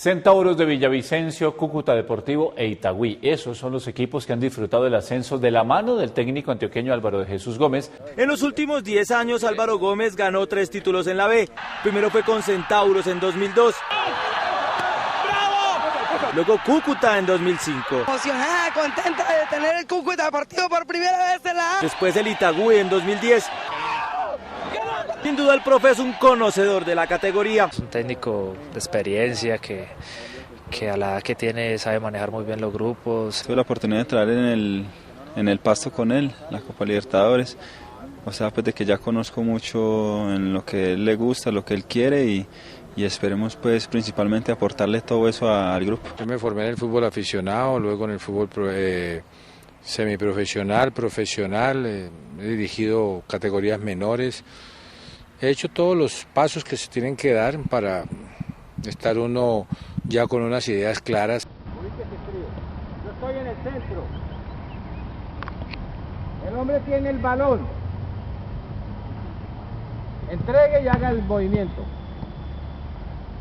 Centauros de Villavicencio, Cúcuta Deportivo e Itagüí. Esos son los equipos que han disfrutado del ascenso de la mano del técnico antioqueño Álvaro de Jesús Gómez. En los últimos 10 años, Álvaro Gómez ganó 3 títulos en la B. Primero fue con Centauros en 2002. Luego Cúcuta en 2005. Emocionada, contenta de tener el Cúcuta Deportivo por primera vez en la A. Después el Itagüí en 2010. Sin duda el profe es un conocedor de la categoría. Es un técnico de experiencia que a la edad que tiene sabe manejar muy bien los grupos. Tuve la oportunidad de entrar en el Pasto con él, la Copa Libertadores. O sea, pues de que ya conozco mucho en lo que él le gusta, lo que él quiere y esperemos pues principalmente aportarle todo eso al grupo. Yo me formé en el fútbol aficionado, luego en el fútbol semiprofesional, profesional, he dirigido categorías menores. He hecho todos los pasos que se tienen que dar para estar uno ya con unas ideas claras. Yo estoy en el centro. El hombre tiene el balón. Entregue y haga el movimiento.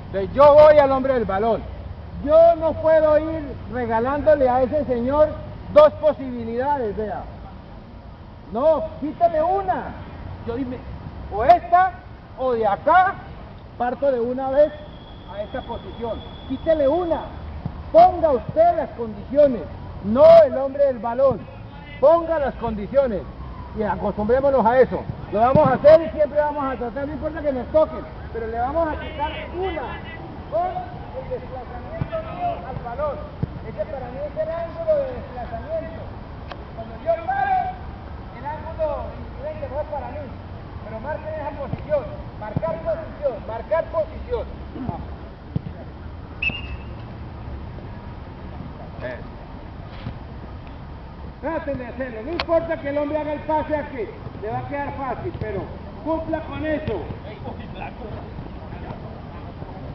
Entonces yo voy al hombre del balón. Yo no puedo ir regalándole a ese señor 2 posibilidades, vea. No, quítame una. Yo dime, o esta, o de acá, parto de una vez a esta posición. Quítele una. Ponga usted las condiciones, no el hombre del balón. Ponga las condiciones y acostumbrémonos a eso. Lo vamos a hacer y siempre vamos a tratar, no importa que nos toquen, pero le vamos a quitar una con el desplazamiento mío al balón. Ese para mí es el ángulo de desplazamiento. Cuando yo paro, el ángulo incidente no es para mí, pero marquen esa posición, marcar posición, marcar posición. Traten de hacerlo, no importa que el hombre haga el pase aquí, le va a quedar fácil, pero cumpla con eso.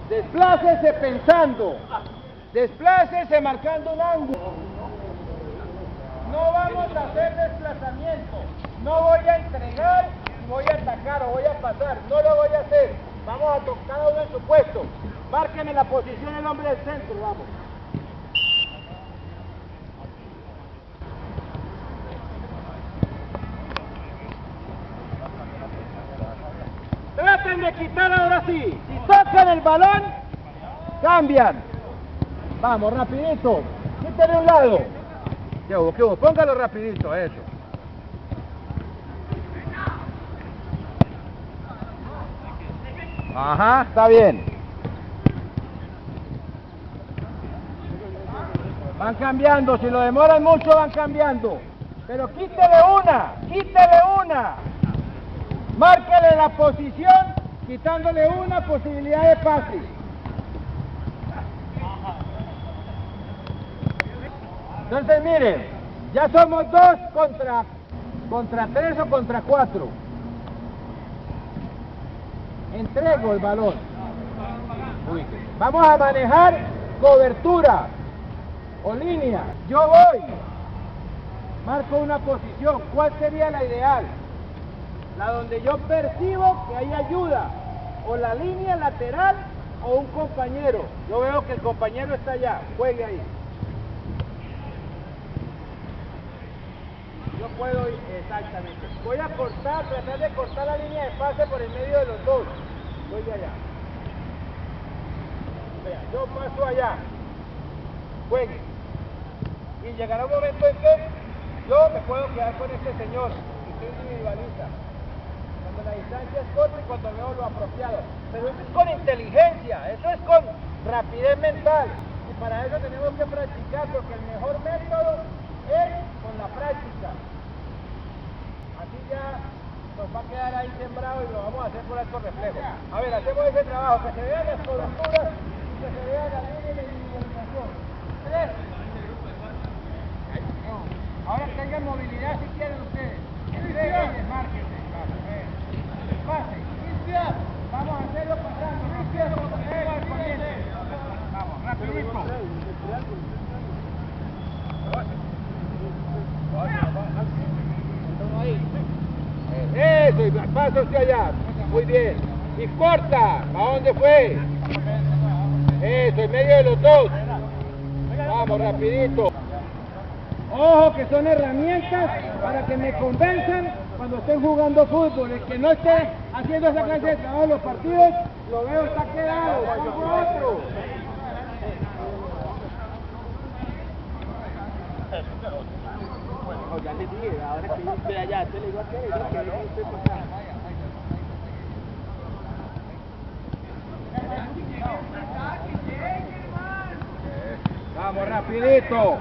Desplácese pensando, desplácese marcando un ángulo. No vamos a hacer desplazamiento, no voy a entregar y voy a atacar o voy a pasar, no lo voy a hacer. Vamos a tocar cada uno en su puesto. Márqueme la posición el hombre del centro, vamos. Traten de quitar ahora sí. Si tocan el balón, cambian. Vamos, rapidito. Quítale un lado. ¿Qué hubo? Póngalo rapidito, eso. Ajá, está bien. Van cambiando, si lo demoran mucho van cambiando. Pero quítele una. Márquele la posición, quitándole una posibilidad de pase. Entonces miren, ya somos 2 contra 3 o contra 4. Entrego el balón. Vamos a manejar cobertura o línea. Yo voy, marco una posición. ¿Cuál sería la ideal? La donde yo percibo que hay ayuda, o la línea lateral o un compañero. Yo veo que el compañero está allá, juegue ahí. Yo puedo ir, exactamente. Voy a cortar, tratar de cortar la línea de pase por el medio de los dos. Voy de allá. Vea, yo paso allá. Juegue. Y llegará un momento en que yo me puedo quedar con este señor, que soy individualista. Cuando la distancia es corta y cuando veo lo apropiado. Pero eso es con inteligencia, eso es con rapidez mental. Y para eso tenemos que practicar, porque el mejor método es con la práctica. Así ya nos va a quedar ahí sembrado y lo vamos a hacer por alto reflejo. A ver, hacemos ese trabajo, que se vean las coberturas y que se vea la línea de individualización. 3. Ahora tengan movilidad si quieren ustedes. Márquense. Pase, vamos a hacerlo pasando, vamos, rapidito. Eso, y pasa hacia allá, muy bien. Y corta, ¿a dónde fue? Eso, en medio de los dos. Vamos, rapidito. Ojo, que son herramientas para que me convenzan cuando estén jugando fútbol. El que no esté haciendo esa clase de trabajo en los partidos, lo veo está quedado. Vamos otro. Ya le dije, ahora que yo estoy allá, te le digo a que no estoy por acá. Vamos, rapidito.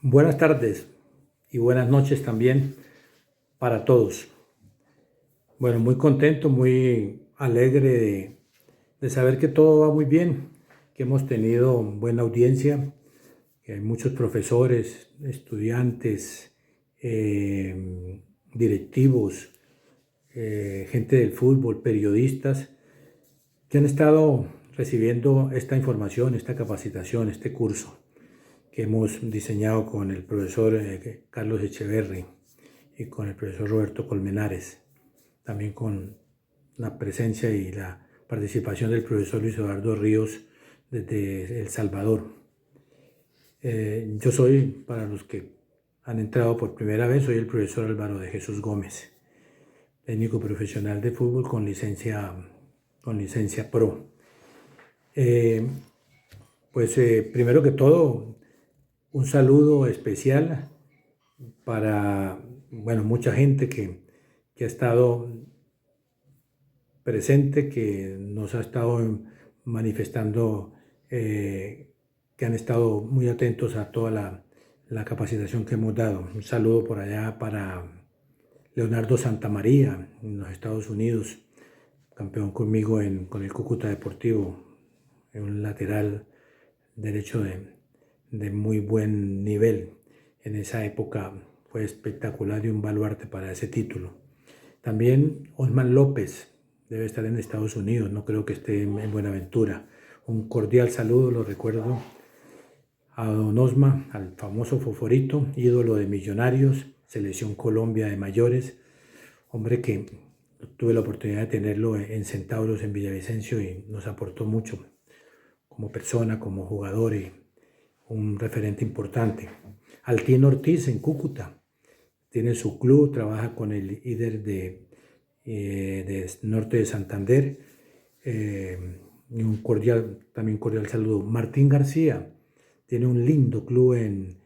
Buenas tardes y buenas noches también para todos. Bueno, muy contento, muy alegre de saber que todo va muy bien, que hemos tenido buena audiencia, que hay muchos profesores, estudiantes, directivos, gente del fútbol, periodistas, que han estado recibiendo esta información, esta capacitación, este curso que hemos diseñado con el profesor Carlos Echeverri y con el profesor Roberto Colmenares, también con la presencia y la participación del profesor Luis Eduardo Ríos desde El Salvador. Yo soy, para los que han entrado por primera vez, soy el profesor Álvaro de Jesús Gómez, técnico profesional de fútbol con licencia pro. Primero que todo, un saludo especial para mucha gente que ha estado presente, que nos ha estado manifestando, que han estado muy atentos a toda la capacitación que hemos dado. Un saludo por allá para Leonardo Santamaría, en los Estados Unidos, campeón conmigo con el Cúcuta Deportivo, un lateral derecho de muy buen nivel. En esa época fue espectacular y un baluarte para ese título. También Osman López debe estar en Estados Unidos, no creo que esté en Buenaventura. Un cordial saludo, lo recuerdo, a don Osma, al famoso Foforito, ídolo de Millonarios, Selección Colombia de mayores, hombre que tuve la oportunidad de tenerlo en Centauros, en Villavicencio, y nos aportó mucho como persona, como jugador, y un referente importante. Altín Ortiz en Cúcuta, tiene su club, trabaja con el líder de Norte de Santander. Un cordial saludo. Martín García tiene un lindo club en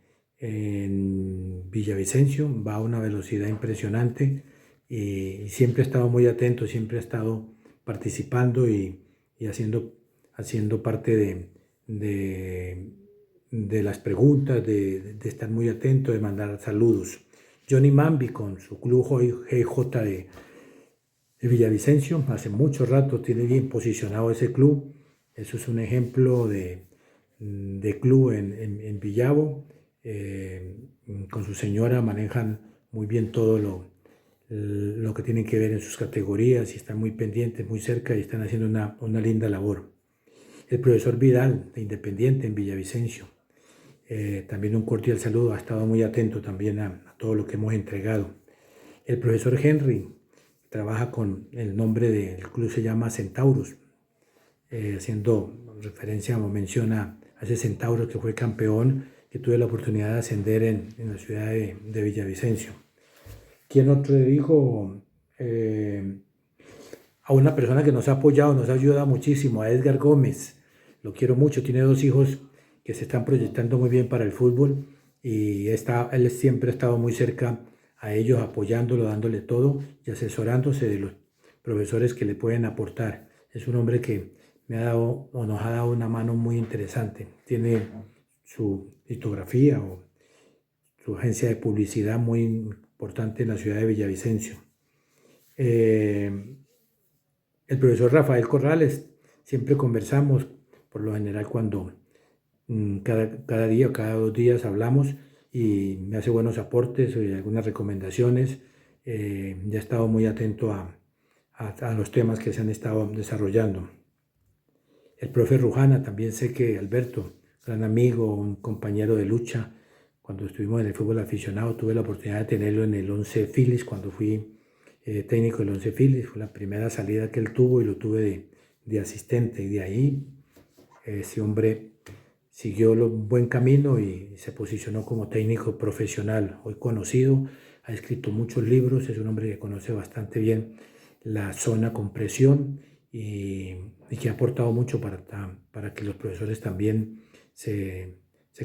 Villavicencio, va a una velocidad impresionante y siempre ha estado muy atento, siempre ha estado participando y haciendo parte de las preguntas, de estar muy atento, de mandar saludos. Johnny Mambi con su club GJ de Villavicencio, hace mucho rato tiene bien posicionado ese club. Eso es un ejemplo de club en Villavo. Con su señora manejan muy bien todo lo que tienen que ver en sus categorías y están muy pendientes, muy cerca y están haciendo una linda labor. El profesor Vidal de Independiente en Villavicencio, también un cordial saludo, ha estado muy atento también a todo lo que hemos entregado. El profesor Henry trabaja con el nombre del club, se llama Centauros, haciendo referencia o mención a ese Centauros que fue campeón, que tuve la oportunidad de ascender en la ciudad de Villavicencio. ¿Quién otro le dijo? A una persona que nos ha apoyado, nos ha ayudado muchísimo, a Edgar Gómez. Lo quiero mucho, tiene 2 hijos que se están proyectando muy bien para el fútbol y él siempre ha estado muy cerca a ellos, apoyándolo, dándole todo y asesorándose de los profesores que le pueden aportar. Es un hombre que me ha dado o nos ha dado una mano muy interesante. Tiene su litografía o su agencia de publicidad muy importante en la ciudad de Villavicencio. El profesor Rafael Corrales, siempre conversamos, por lo general cuando cada día o cada 2 días hablamos y me hace buenos aportes y algunas recomendaciones. Ya he estado muy atento a los temas que se han estado desarrollando. El profe Rujana, también sé que Alberto gran amigo, un compañero de lucha. Cuando estuvimos en el fútbol aficionado, tuve la oportunidad de tenerlo en el Once Phillies, cuando fui técnico del Once Phillies. Fue la primera salida que él tuvo y lo tuve de asistente. Y de ahí ese hombre siguió un buen camino y se posicionó como técnico profesional, hoy conocido. Ha escrito muchos libros, es un hombre que conoce bastante bien la zona con presión y que ha aportado mucho para que los profesores también se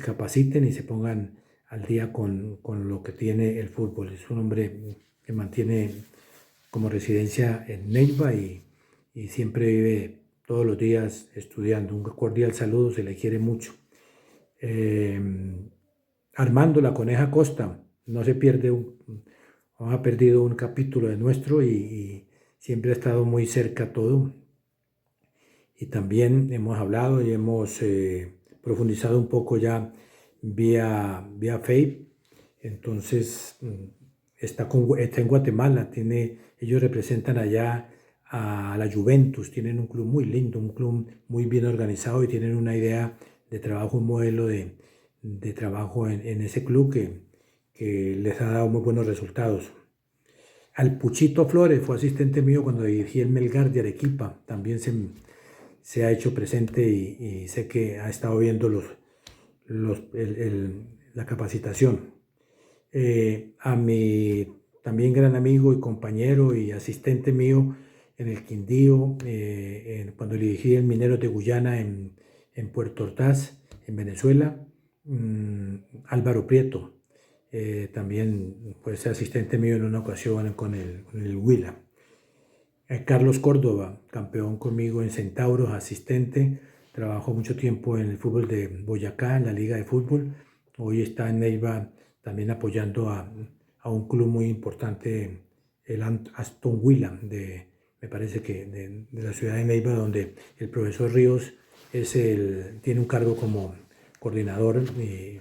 capaciten y se pongan al día con lo que tiene el fútbol. Es un hombre que mantiene como residencia en Neiva y siempre vive todos los días estudiando. Un cordial saludo, se le quiere mucho. Armando La Coneja Costa, no se pierde ha perdido un capítulo de nuestro y siempre ha estado muy cerca todo. Y también hemos hablado y hemos profundizado un poco ya vía Face. Entonces está en Guatemala, ellos representan allá a la Juventus, tienen un club muy lindo, un club muy bien organizado y tienen una idea de trabajo, un modelo de trabajo en ese club que les ha dado muy buenos resultados. Al Puchito Flores fue asistente mío cuando dirigí el Melgar de Arequipa, también se ha hecho presente y sé que ha estado viendo la capacitación. A mi también gran amigo y compañero y asistente mío en el Quindío, cuando dirigí el Mineros de Guyana en Puerto Ordaz, en Venezuela, Álvaro Prieto, también fue asistente mío en una ocasión con el Huila. Carlos Córdoba, campeón conmigo en Centauros, asistente, trabajó mucho tiempo en el fútbol de Boyacá, en la Liga de Fútbol. Hoy está en Neiva también apoyando a un club muy importante, el Aston Villa, me parece que de la ciudad de Neiva, donde el profesor Ríos tiene un cargo como coordinador y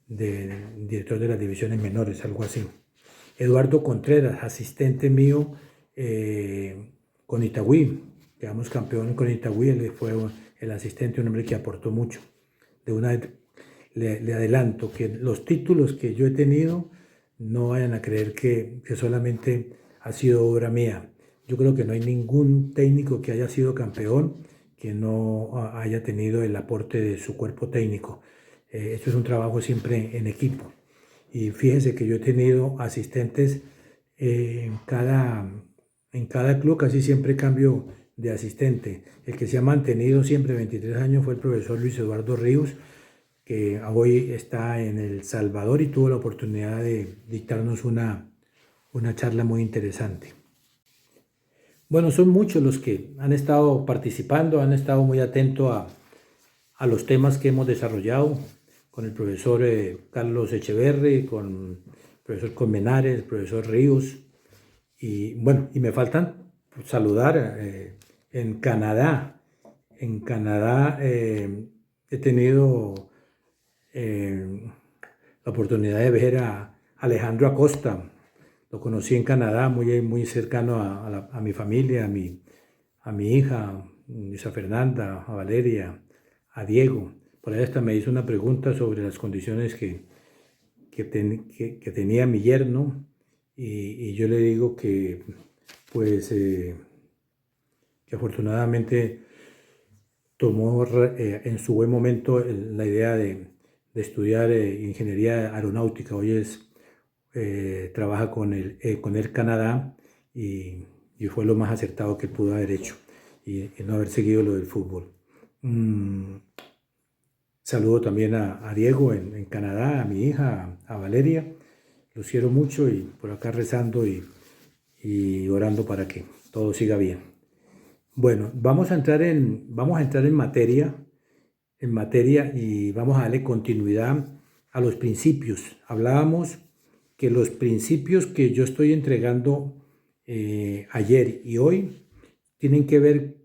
director de las divisiones menores, algo así. Eduardo Contreras, asistente mío con Itagüí, quedamos campeón con Itagüí, él fue el asistente, un hombre que aportó mucho. De una vez le adelanto que los títulos que yo he tenido no vayan a creer que solamente ha sido obra mía. Yo creo que no hay ningún técnico que haya sido campeón que no haya tenido el aporte de su cuerpo técnico. Esto es un trabajo siempre en equipo. Y fíjense que yo he tenido asistentes en cada club, casi siempre cambio de asistente. El que se ha mantenido siempre 23 años fue el profesor Luis Eduardo Ríos, que hoy está en El Salvador y tuvo la oportunidad de dictarnos una charla muy interesante. Bueno, son muchos los que han estado participando, han estado muy atentos a los temas que hemos desarrollado con el profesor Carlos Echeverri, con el profesor Colmenares, el profesor Ríos. Y bueno, y me faltan saludar en Canadá. En Canadá he tenido la oportunidad de ver a Alejandro Acosta. Lo conocí en Canadá, muy cercano a mi familia, a mi hija, Luisa Fernanda, a Valeria, a Diego. Por ahí hasta me hizo una pregunta sobre las condiciones que tenía mi yerno y yo le digo que que afortunadamente tomó en su buen momento la idea de estudiar ingeniería aeronáutica. Hoy trabaja con Air Canadá y fue lo más acertado que pudo haber hecho y no haber seguido lo del fútbol. Saludo también a Diego en Canadá, a mi hija, a Valeria. Los quiero mucho y por acá rezando y orando para que todo siga bien. Bueno, vamos a entrar en materia y vamos a darle continuidad a los principios. Hablábamos que los principios que yo estoy entregando ayer y hoy tienen que ver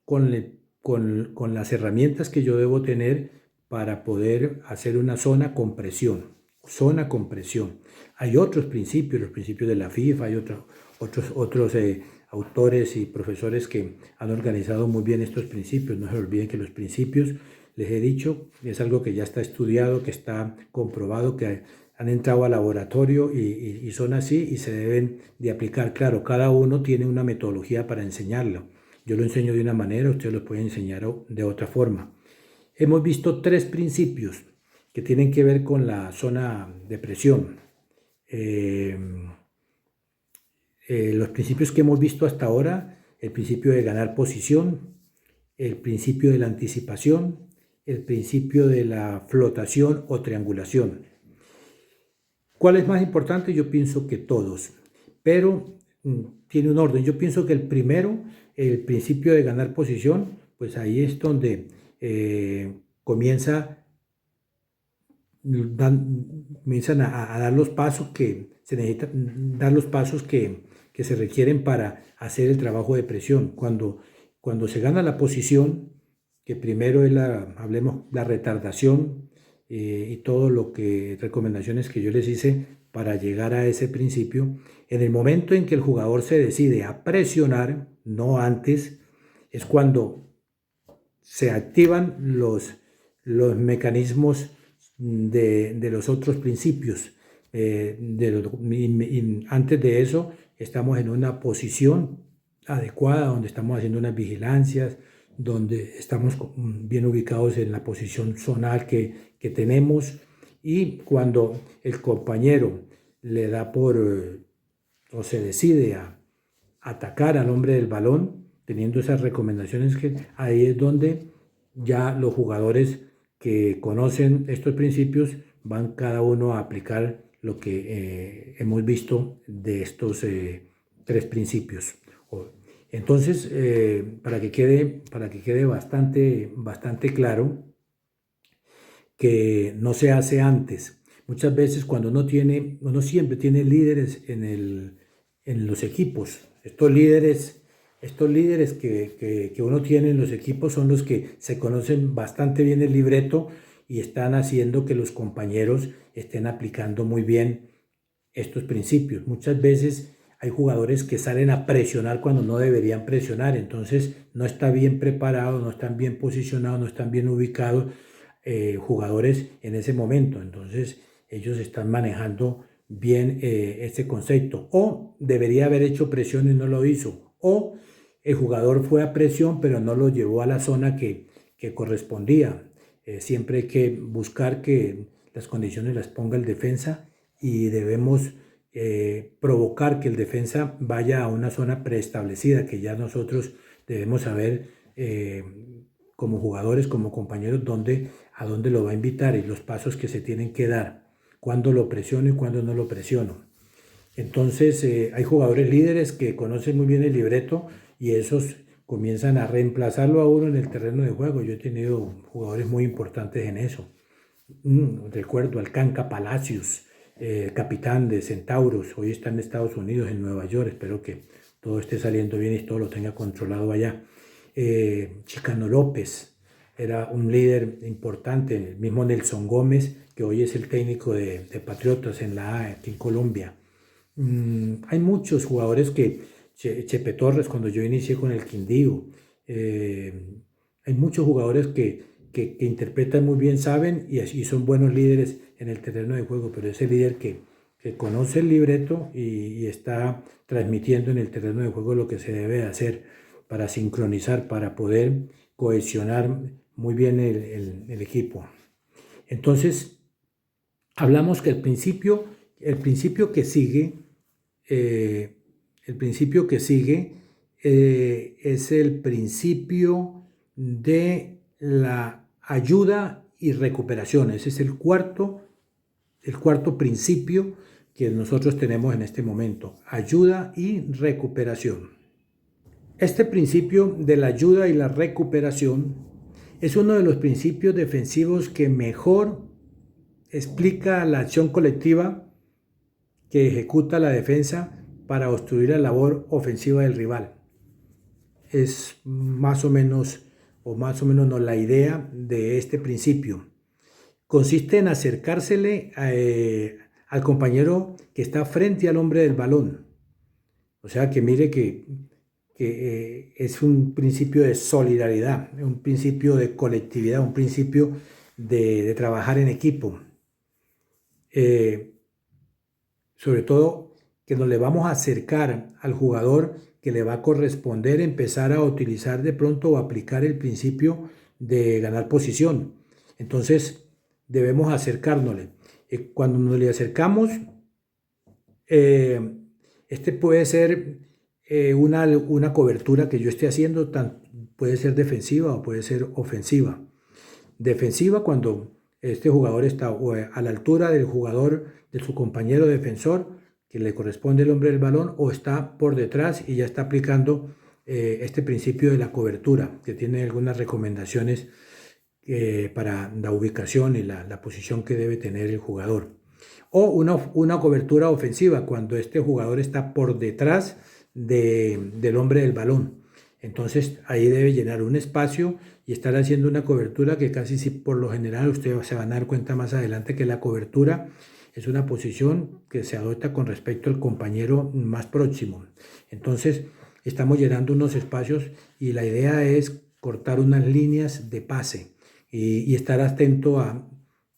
con las herramientas que yo debo tener para poder hacer una zona con presión. Hay otros principios, los principios de la FIFA, hay otros autores y profesores que han organizado muy bien estos principios. No se olviden que los principios les he dicho, es algo que ya está estudiado, que está comprobado, que han entrado al laboratorio y son así y se deben de aplicar. Claro, cada uno tiene una metodología para enseñarlo. Yo lo enseño de una manera, ustedes lo pueden enseñar de otra forma. Hemos visto 3 principios que tienen que ver con la zona de presión. Los principios que hemos visto hasta ahora: el principio de ganar posición, el principio de la anticipación, el principio de la flotación o triangulación. ¿Cuál es más importante? Yo pienso que todos, pero tiene un orden. Yo pienso que el primero, el principio de ganar posición, pues ahí es donde comienzan a dar los pasos que se necesitan, dar los pasos que se requieren para hacer el trabajo de presión. Cuando se gana la posición, que primero es la retardación y todo lo que, recomendaciones que yo les hice para llegar a ese principio, en el momento en que el jugador se decide a presionar, no antes, es cuando se activan los mecanismos de los otros principios. Antes de eso estamos en una posición adecuada, donde estamos haciendo unas vigilancias, donde estamos bien ubicados en la posición zonal que tenemos, y cuando el compañero le da o se decide a atacar al hombre del balón, teniendo esas recomendaciones, ahí es donde ya los jugadores que conocen estos principios van cada uno a aplicar lo que hemos visto de estos 3 principios. Entonces, para que quede bastante claro, que no se hace antes. Muchas veces cuando uno siempre tiene líderes en los equipos. Estos líderes que uno tiene en los equipos son los que se conocen bastante bien el libreto y están haciendo que los compañeros estén aplicando muy bien estos principios. Muchas veces hay jugadores que salen a presionar cuando no deberían presionar, entonces no está bien preparado, no están bien posicionados, no están bien ubicados jugadores en ese momento. Entonces ellos están manejando bien este concepto, o debería haber hecho presión y no lo hizo, o el jugador fue a presión pero no lo llevó a la zona que correspondía. Siempre hay que buscar que las condiciones las ponga el defensa, y debemos provocar que el defensa vaya a una zona preestablecida, que ya nosotros debemos saber como jugadores, como compañeros, a dónde lo va a invitar y los pasos que se tienen que dar, cuándo lo presiono y cuándo no lo presiono. Entonces hay jugadores líderes que conocen muy bien el libreto y esos comienzan a reemplazarlo a uno en el terreno de juego. Yo he tenido jugadores muy importantes en eso. Recuerdo al Canca Palacios, capitán de Centauros, hoy está en Estados Unidos, en Nueva York. Espero que todo esté saliendo bien y todo lo tenga controlado allá. Chicano López era un líder importante, el mismo Nelson Gómez, que hoy es el técnico de Patriotas en la A, aquí en Colombia. Hay muchos jugadores Chepe Torres, cuando yo inicié con el Quindío, hay muchos jugadores que interpretan muy bien, saben y son buenos líderes en el terreno de juego, pero ese líder que conoce el libreto y está transmitiendo en el terreno de juego lo que se debe hacer para sincronizar, para poder cohesionar muy bien el equipo. Entonces, hablamos que el principio que sigue es el principio de la ayuda y recuperación. Ese es el cuarto principio que nosotros tenemos en este momento: ayuda y recuperación. Este principio de la ayuda y la recuperación es uno de los principios defensivos que mejor explica la acción colectiva que ejecuta la defensa para obstruir la labor ofensiva del rival. Es más o menos la idea de este principio. Consiste en acercársele al compañero que está frente al hombre del balón. O sea, que mire que que es un principio de solidaridad, un principio de colectividad, un principio de trabajar en equipo. Sobre todo que nos le vamos a acercar al jugador que le va a corresponder empezar a utilizar de pronto o aplicar el principio de ganar posición. Entonces debemos acercárnosle. Cuando nos le acercamos, este puede ser una cobertura que yo esté haciendo, puede ser defensiva o puede ser ofensiva. Defensiva cuando este jugador está a la altura del jugador, de su compañero defensor, que le corresponde el hombre del balón, o está por detrás y ya está aplicando este principio de la cobertura, que tiene algunas recomendaciones para la ubicación y la posición que debe tener el jugador. O una cobertura ofensiva, cuando este jugador está por detrás del hombre del balón. Entonces ahí debe llenar un espacio y estar haciendo una cobertura que casi si por lo general ustedes se van a dar cuenta más adelante que la cobertura es una posición que se adopta con respecto al compañero más próximo. Entonces estamos llenando unos espacios y la idea es cortar unas líneas de pase y estar atento a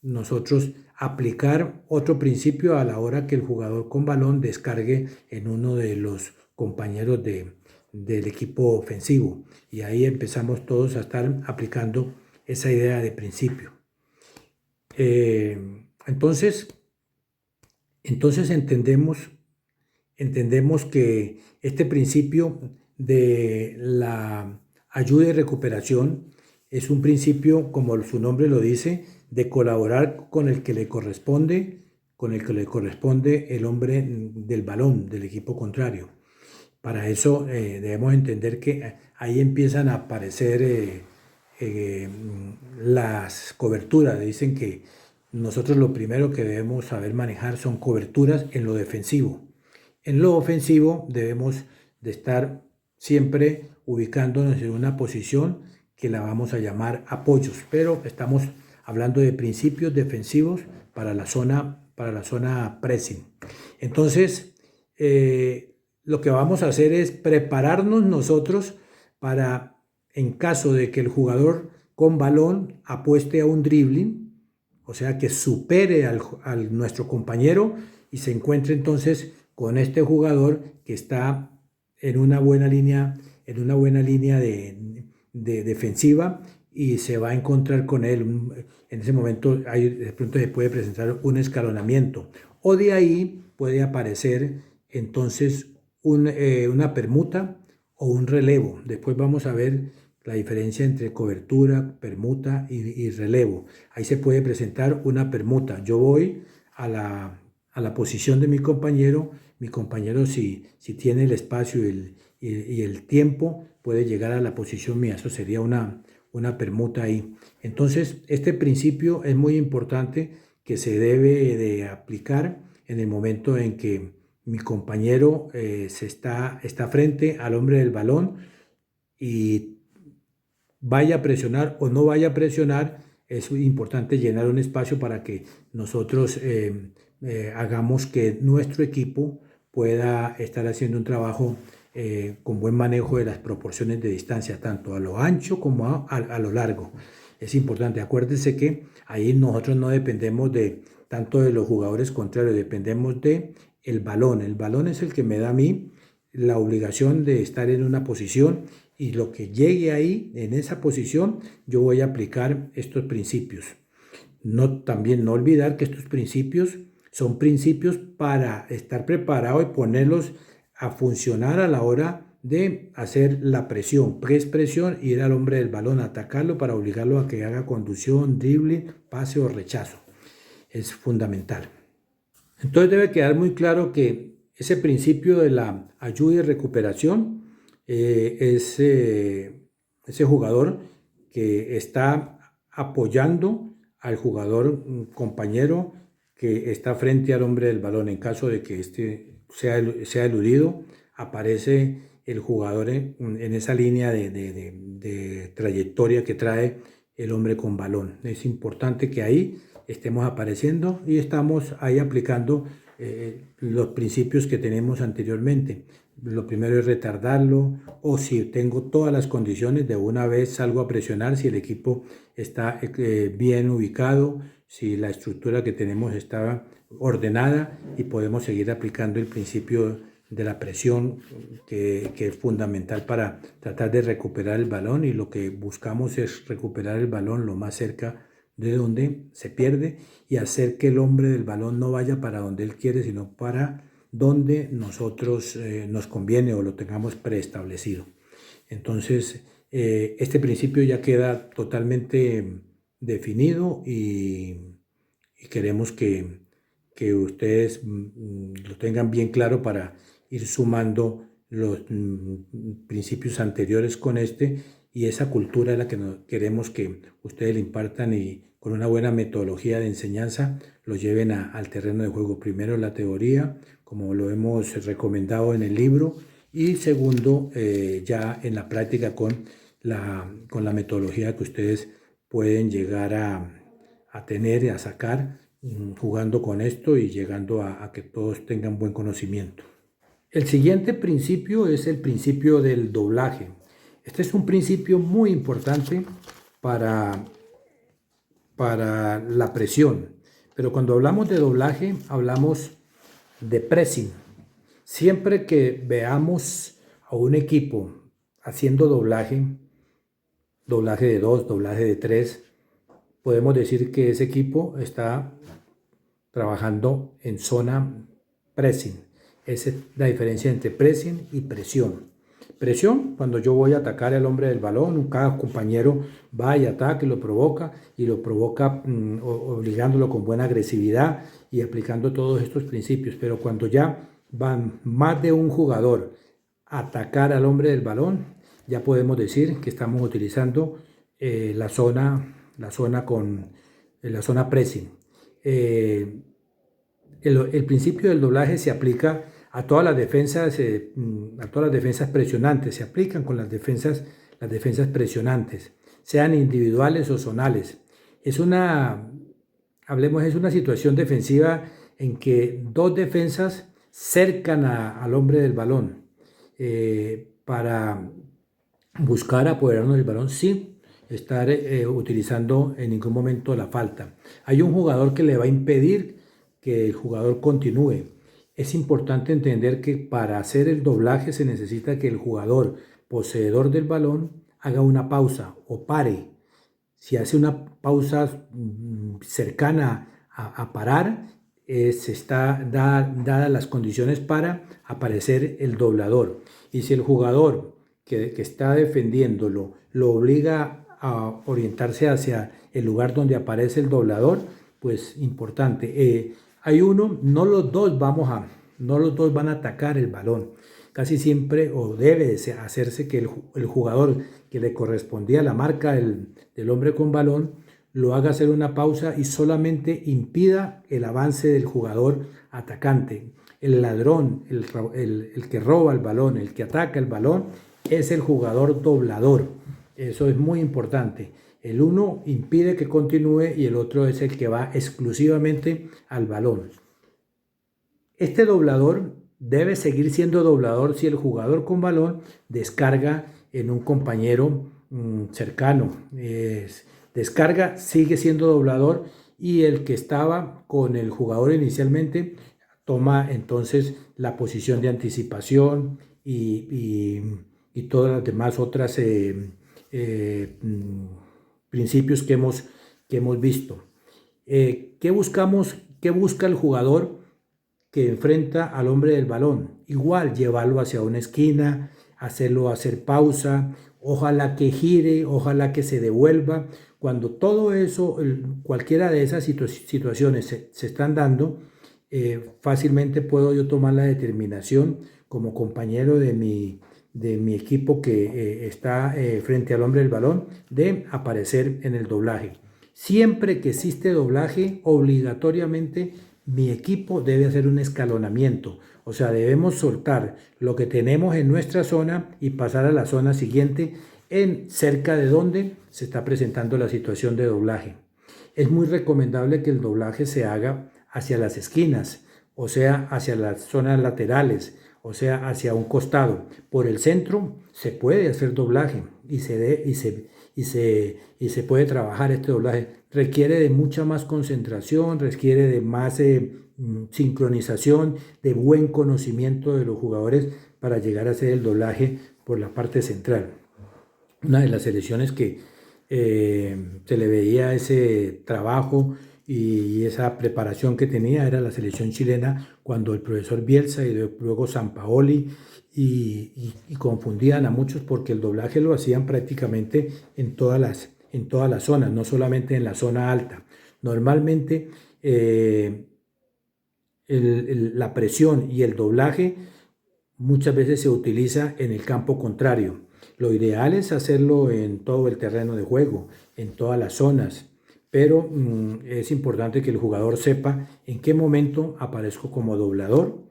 nosotros aplicar otro principio a la hora que el jugador con balón descargue en uno de los compañeros del equipo ofensivo. Y ahí empezamos todos a estar aplicando esa idea de principio. Entonces entendemos que este principio de la ayuda y recuperación es un principio, como su nombre lo dice, de colaborar con el que le corresponde el hombre del balón del equipo contrario. Para eso debemos entender que ahí empiezan a aparecer las coberturas. Dicen que nosotros lo primero que debemos saber manejar son coberturas en lo defensivo. En lo ofensivo debemos de estar siempre ubicándonos en una posición que la vamos a llamar apoyos, pero estamos hablando de principios defensivos para la zona pressing. Entonces, lo que vamos a hacer es prepararnos nosotros para, en caso de que el jugador con balón apueste a un dribbling, o sea, que supere al nuestro compañero y se encuentre entonces con este jugador que está en una buena línea de defensiva y se va a encontrar con él. En ese momento de pronto se puede presentar un escalonamiento o de ahí puede aparecer entonces una permuta o un relevo. Después vamos a ver la diferencia entre cobertura, permuta y relevo. Ahí se puede presentar una permuta. Yo voy a la posición de mi compañero si tiene el espacio y el tiempo puede llegar a la posición mía. Eso sería una permuta ahí. Entonces este principio es muy importante que se debe de aplicar en el momento en que mi compañero está frente al hombre del balón y vaya a presionar o no vaya a presionar. Es importante llenar un espacio para que nosotros hagamos que nuestro equipo pueda estar haciendo un trabajo con buen manejo de las proporciones de distancia, tanto a lo ancho como a lo largo. Es importante, acuérdense que ahí nosotros no dependemos tanto de los jugadores contrarios, dependemos de el balón. El balón es el que me da a mí la obligación de estar en una posición y lo que llegue ahí, en esa posición, yo voy a aplicar estos principios. También no olvidar que estos principios son principios para estar preparado y ponerlos a funcionar a la hora de hacer la presión, presión, ir al hombre del balón, atacarlo para obligarlo a que haga conducción, drible, pase o rechazo. Es fundamental. Entonces debe quedar muy claro que ese principio de la ayuda y recuperación es ese jugador que está apoyando al jugador compañero que está frente al hombre del balón. En caso de que este sea eludido, aparece el jugador en esa línea de trayectoria que trae el hombre con balón. Es importante que ahí estemos apareciendo y estamos ahí aplicando los principios que tenemos anteriormente. lo primero es retardarlo, o si tengo todas las condiciones, de una vez salgo a presionar si el equipo está bien ubicado, si la estructura que tenemos está ordenada, y podemos seguir aplicando el principio de la presión que es fundamental para tratar de recuperar el balón, y lo que buscamos es recuperar el balón lo más cerca de donde se pierde y hacer que el hombre del balón no vaya para donde él quiere, sino para donde nosotros nos conviene o lo tengamos preestablecido. Entonces, este principio ya queda totalmente definido, y queremos que ustedes lo tengan bien claro para ir sumando los principios anteriores con este, y esa cultura es la que queremos que ustedes le impartan, y con una buena metodología de enseñanza lo lleven al terreno de juego. Primero la teoría, como lo hemos recomendado en el libro, y segundo ya en la práctica con la metodología que ustedes pueden llegar a tener y a sacar jugando con esto y llegando a que todos tengan buen conocimiento. El siguiente principio es el principio del doblaje. Este es un principio muy importante para la presión, pero cuando hablamos de doblaje hablamos de pressing. Siempre que veamos a un equipo haciendo doblaje de 2, doblaje de 3, podemos decir que ese equipo está trabajando en zona pressing. Esa es la diferencia entre pressing y presión. Presión, cuando yo voy a atacar al hombre del balón, cada compañero va y ataca y lo provoca obligándolo con buena agresividad y aplicando todos estos principios. Pero cuando ya van más de un jugador a atacar al hombre del balón, ya podemos decir que estamos utilizando la zona pressing. El principio del doblaje se aplica a todas las defensas presionantes, se aplican con las defensas presionantes, sean individuales o zonales. Es una situación defensiva en que dos defensas cercan al hombre del balón para buscar apoderarnos del balón sin estar utilizando en ningún momento la falta. Hay un jugador que le va a impedir que el jugador continúe. Es importante entender que para hacer el doblaje se necesita que el jugador poseedor del balón haga una pausa o pare. Si hace una pausa cercana a parar, se está dadas las condiciones para aparecer el doblador. Y si el jugador que está defendiéndolo lo obliga a orientarse hacia el lugar donde aparece el doblador, pues importante. Hay uno, no los dos van a atacar el balón. Casi siempre, o debe hacerse que el jugador que le correspondía la marca del hombre con balón, lo haga hacer una pausa y solamente impida el avance del jugador atacante. El ladrón, el que roba el balón, el que ataca el balón, es el jugador doblador. Eso es muy importante. El uno impide que continúe y el otro es el que va exclusivamente al balón. Este doblador debe seguir siendo doblador si el jugador con balón descarga en un compañero cercano. Descarga, sigue siendo doblador, y el que estaba con el jugador inicialmente toma entonces la posición de anticipación y todas las demás otras principios que hemos visto. ¿Qué buscamos? ¿Qué busca el jugador que enfrenta al hombre del balón? Igual, llevarlo hacia una esquina, hacerlo hacer pausa, ojalá que gire, ojalá que se devuelva. Cuando todo eso, cualquiera de esas situaciones se están dando, fácilmente puedo yo tomar la determinación como compañero de mi equipo que está frente al hombre del balón de aparecer en el doblaje. Siempre que existe doblaje, obligatoriamente mi equipo debe hacer un escalonamiento. O sea, debemos soltar lo que tenemos en nuestra zona y pasar a la zona siguiente cerca de donde se está presentando la situación de doblaje. Es muy recomendable que el doblaje se haga hacia las esquinas, o sea, hacia las zonas laterales, o sea, hacia un costado. Por el centro se puede hacer doblaje y se puede trabajar este doblaje. Requiere de mucha más concentración, requiere de más sincronización, de buen conocimiento de los jugadores para llegar a hacer el doblaje por la parte central. Una de las selecciones que se le veía ese trabajo y esa preparación que tenía era la selección chilena, cuando el profesor Bielsa y luego Sampaoli y confundían a muchos porque el doblaje lo hacían prácticamente en todas las zonas, no solamente en la zona alta. Normalmente la presión y el doblaje muchas veces se utiliza en el campo contrario. Lo ideal es hacerlo en todo el terreno de juego, en todas las zonas, pero es importante que el jugador sepa en qué momento aparezco como doblador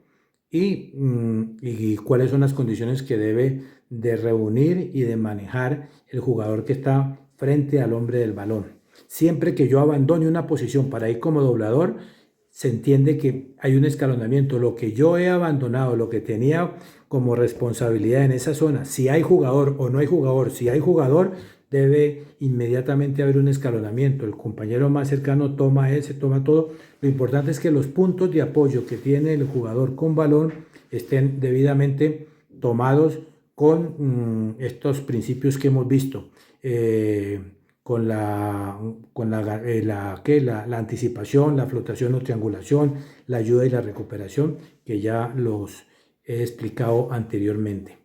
y cuáles son las condiciones que debe de reunir y de manejar el jugador que está frente al hombre del balón. Siempre que yo abandone una posición para ir como doblador, se entiende que hay un escalonamiento. Lo que yo he abandonado, lo que tenía como responsabilidad en esa zona, si hay jugador o no hay jugador, si hay jugador, debe inmediatamente haber un escalonamiento. El compañero más cercano toma toma todo. Lo importante es que los puntos de apoyo que tiene el jugador con balón estén debidamente tomados con estos principios que hemos visto. Con la anticipación, la flotación o triangulación, la ayuda y la recuperación, que ya los he explicado anteriormente.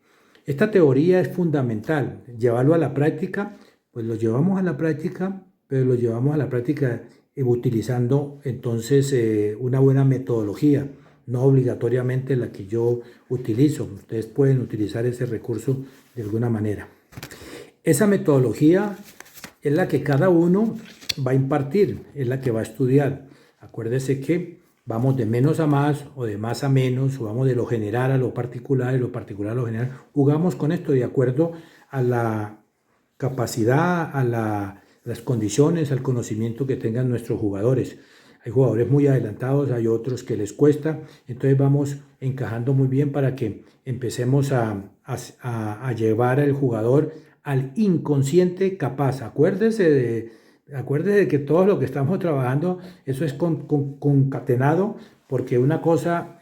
Esta teoría es fundamental. Llevarlo a la práctica, pues lo llevamos a la práctica, pero lo llevamos a la práctica utilizando entonces una buena metodología, no obligatoriamente la que yo utilizo. Ustedes pueden utilizar ese recurso de alguna manera. Esa metodología es la que cada uno va a impartir, es la que va a estudiar. Acuérdese que vamos de menos a más o de más a menos, o vamos de lo general a lo particular, de lo particular a lo general. Jugamos con esto de acuerdo a la capacidad, a las condiciones, al conocimiento que tengan nuestros jugadores. Hay jugadores muy adelantados, hay otros que les cuesta, entonces vamos encajando muy bien para que empecemos a llevar al jugador al inconsciente capaz. Acuérdese de que todo lo que estamos trabajando, eso es concatenado, porque una cosa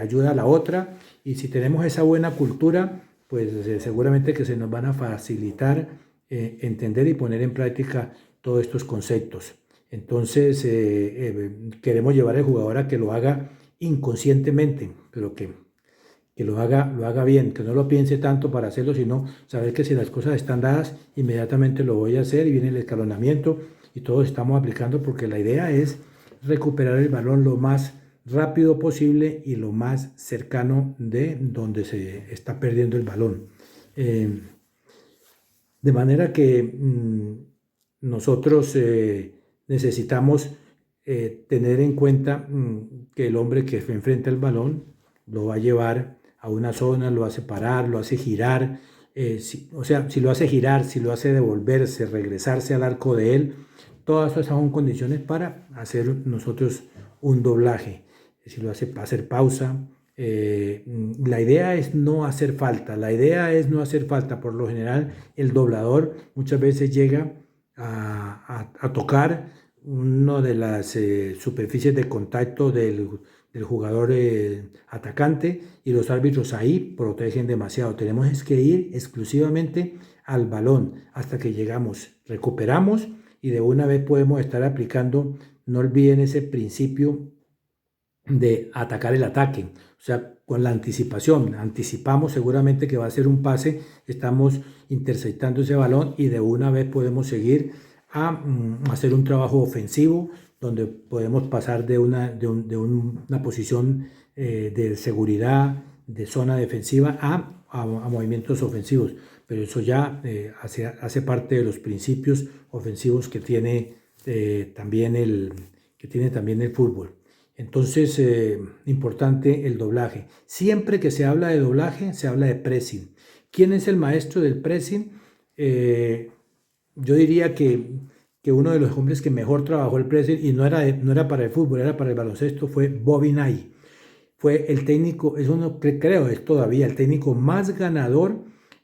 ayuda a la otra, y si tenemos esa buena cultura, pues seguramente que se nos van a facilitar entender y poner en práctica todos estos conceptos. Entonces queremos llevar al jugador a que lo haga inconscientemente, pero que lo haga bien, que no lo piense tanto para hacerlo, sino saber que si las cosas están dadas, inmediatamente lo voy a hacer, y viene el escalonamiento y todos estamos aplicando, porque la idea es recuperar el balón lo más rápido posible y lo más cercano de donde se está perdiendo el balón. De manera que nosotros necesitamos tener en cuenta que el hombre que enfrenta el balón lo va a llevar a una zona, lo hace parar, lo hace girar, si lo hace girar, si lo hace devolverse, regresarse al arco de él, todas esas son condiciones para hacer nosotros un doblaje. Si lo hace hacer pausa, la idea es no hacer falta, por lo general el doblador muchas veces llega a tocar una de las superficies de contacto del jugador atacante, y los árbitros ahí protegen demasiado. Tenemos que ir exclusivamente al balón hasta que llegamos, recuperamos, y de una vez podemos estar aplicando. No olviden ese principio de atacar el ataque, o sea, con la anticipación, anticipamos seguramente que va a ser un pase, estamos interceptando ese balón, y de una vez podemos seguir a hacer un trabajo ofensivo, donde podemos pasar de una posición de seguridad, de zona defensiva, a movimientos ofensivos. Pero eso ya hace parte de los principios ofensivos que tiene también el fútbol. Entonces, importante el doblaje. Siempre que se habla de doblaje, se habla de pressing. ¿Quién es el maestro del pressing? Yo diría que uno de los hombres que mejor trabajó el pressing, y no era para el fútbol, era para el baloncesto, fue Bobby Knight. fue el técnico, es uno, creo, es todavía el técnico más ganador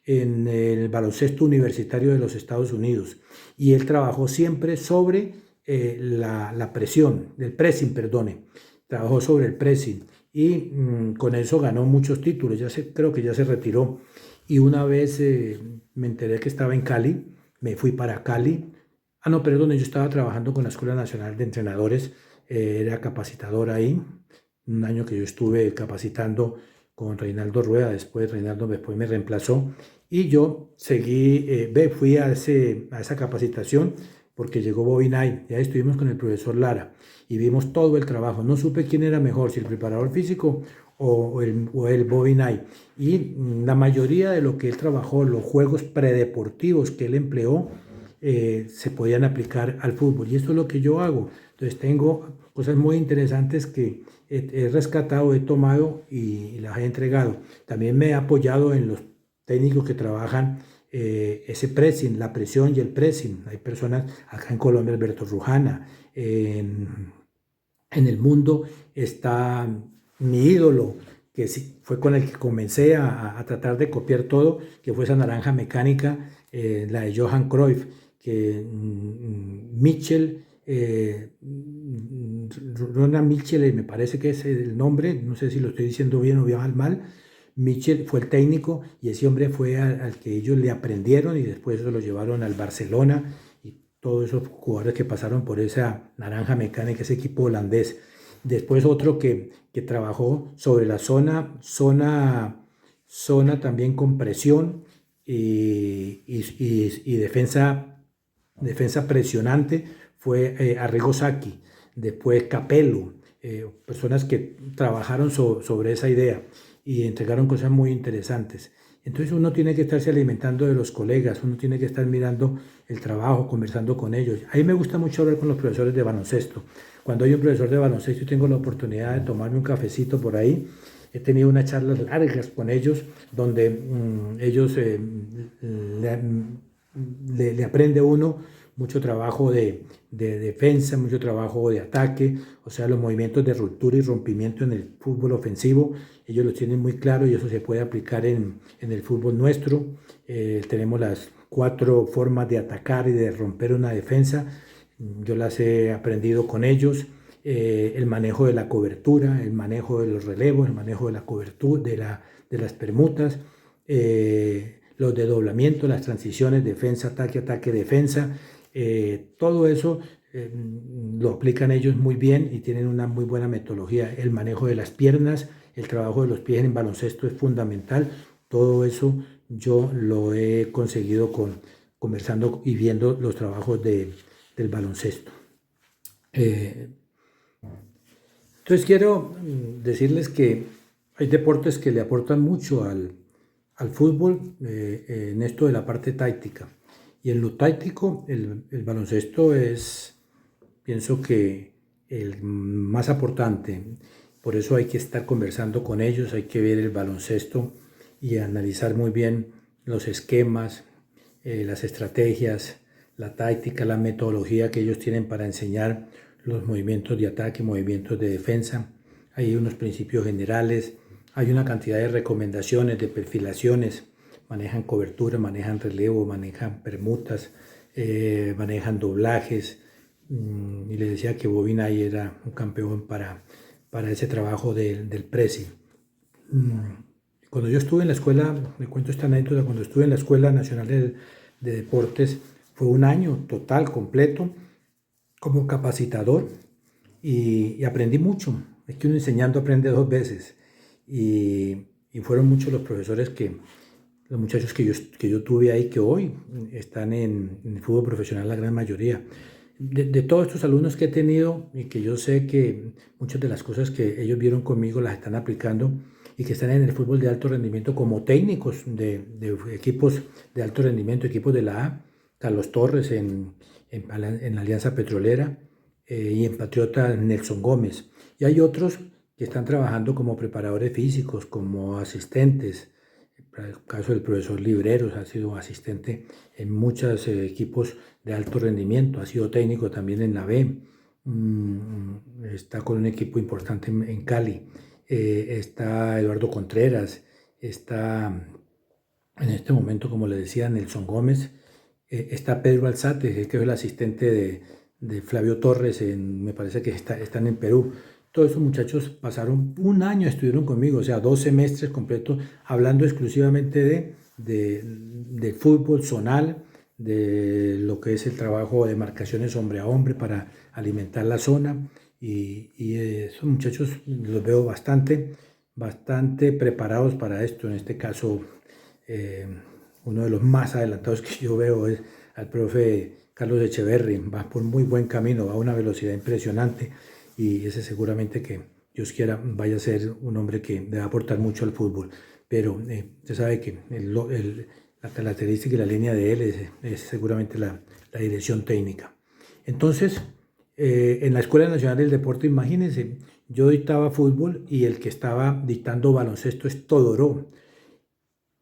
en el baloncesto universitario de los Estados Unidos. Y él trabajó siempre sobre la presión, el pressing, perdone. Trabajó sobre el pressing y con eso ganó muchos títulos. Creo que ya se retiró. Y una vez me enteré que estaba en Cali, me fui para Cali. No, perdón, yo estaba trabajando con la Escuela Nacional de Entrenadores, era capacitador ahí. Un año que yo estuve capacitando con Reinaldo Rueda, después me reemplazó y yo fui a esa capacitación porque llegó Bobby Knight, ya estuvimos con el profesor Lara y vimos todo el trabajo. No supe quién era mejor, si el preparador físico o el Bobby Knight. Y la mayoría de lo que él trabajó, los juegos predeportivos que él empleó, se podían aplicar al fútbol. Y esto es lo que yo hago. Entonces tengo cosas muy interesantes que he rescatado, he tomado y las he entregado. También me he apoyado en los técnicos que trabajan ese pressing, la presión y el pressing. Hay personas, acá en Colombia, Alberto Rujana, en el mundo está mi ídolo, que sí, fue con el que comencé a tratar de copiar todo, que fue esa naranja mecánica, la de Johan Cruyff, que Mitchell, Ronald Mitchell, me parece que es el nombre, no sé si lo estoy diciendo bien o bien mal. Mitchell fue el técnico y ese hombre fue al que ellos le aprendieron y después lo llevaron al Barcelona y todos esos jugadores que pasaron por esa naranja mecánica, ese equipo holandés. Después otro que trabajó sobre la zona también con presión y defensa presionante fue Arrigo Sacchi. Después Capello, personas que trabajaron sobre esa idea y entregaron cosas muy interesantes. Entonces uno tiene que estarse alimentando de los colegas, uno tiene que estar mirando el trabajo, conversando con ellos. A mí me gusta mucho hablar con los profesores de baloncesto. Cuando hay un profesor de baloncesto y tengo la oportunidad de tomarme un cafecito por ahí, he tenido unas charlas largas con ellos donde ellos le aprende uno mucho trabajo de defensa, mucho trabajo de ataque, o sea, los movimientos de ruptura y rompimiento en el fútbol ofensivo, ellos los tienen muy claro y eso se puede aplicar en el fútbol nuestro. Tenemos las 4 formas de atacar y de romper una defensa, yo las he aprendido con ellos. El manejo de la cobertura, el manejo de los relevos, el manejo de la cobertura, de las permutas, los desdoblamientos, las transiciones, defensa, ataque, defensa. Todo eso lo aplican ellos muy bien y tienen una muy buena metodología. El manejo de las piernas, el trabajo de los pies en baloncesto es fundamental. Todo eso yo lo he conseguido conversando y viendo los trabajos del baloncesto. Entonces quiero decirles que hay deportes que le aportan mucho al fútbol en esto de la parte táctica. Y en lo táctico, el baloncesto pienso que el más aportante. Por eso hay que estar conversando con ellos, hay que ver el baloncesto y analizar muy bien los esquemas, las estrategias, la táctica, la metodología que ellos tienen para enseñar los movimientos de ataque, movimientos de defensa. Hay unos principios generales, hay una cantidad de recomendaciones, de perfilaciones. Manejan cobertura, manejan relevo, manejan permutas, manejan doblajes. Y les decía que Bobby Knight era un campeón para ese trabajo del pressing. Cuando yo estuve en la escuela, me cuento esta anécdota, cuando estuve en la Escuela Nacional de Deportes, fue un año total, completo, como capacitador y aprendí mucho. Es que uno enseñando aprende 2 veces. Y fueron muchos los profesores los muchachos que yo tuve ahí, que hoy están en el fútbol profesional, la gran mayoría. De todos estos alumnos que he tenido y que yo sé que muchas de las cosas que ellos vieron conmigo las están aplicando y que están en el fútbol de alto rendimiento como técnicos de equipos de alto rendimiento, equipos de la A, Carlos Torres en la Alianza Petrolera y en Patriota Nelson Gómez. Y hay otros que están trabajando como preparadores físicos, como asistentes. Para el caso del profesor Libreros, ha sido asistente en muchos equipos de alto rendimiento, ha sido técnico también en la B, está con un equipo importante en Cali. está Eduardo Contreras, está en este momento, como le decía, Nelson Gómez, está Pedro Alzate, que es el asistente de Flavio Torres, me parece que están en Perú. Todos esos muchachos pasaron un año, estuvieron conmigo, o sea, 2 semestres completos, hablando exclusivamente de fútbol zonal, de lo que es el trabajo de marcaciones hombre a hombre para alimentar la zona. Y esos muchachos los veo bastante preparados para esto. En este caso, uno de los más adelantados que yo veo es al profe Carlos Echeverri. Va por muy buen camino, va a una velocidad impresionante, y ese seguramente, que Dios quiera, vaya a ser un hombre que debe aportar mucho al fútbol. Pero usted sabe que la característica y la línea de él es seguramente la dirección técnica. Entonces, en la Escuela Nacional del Deporte, imagínense, yo dictaba fútbol y el que estaba dictando baloncesto es Todoró.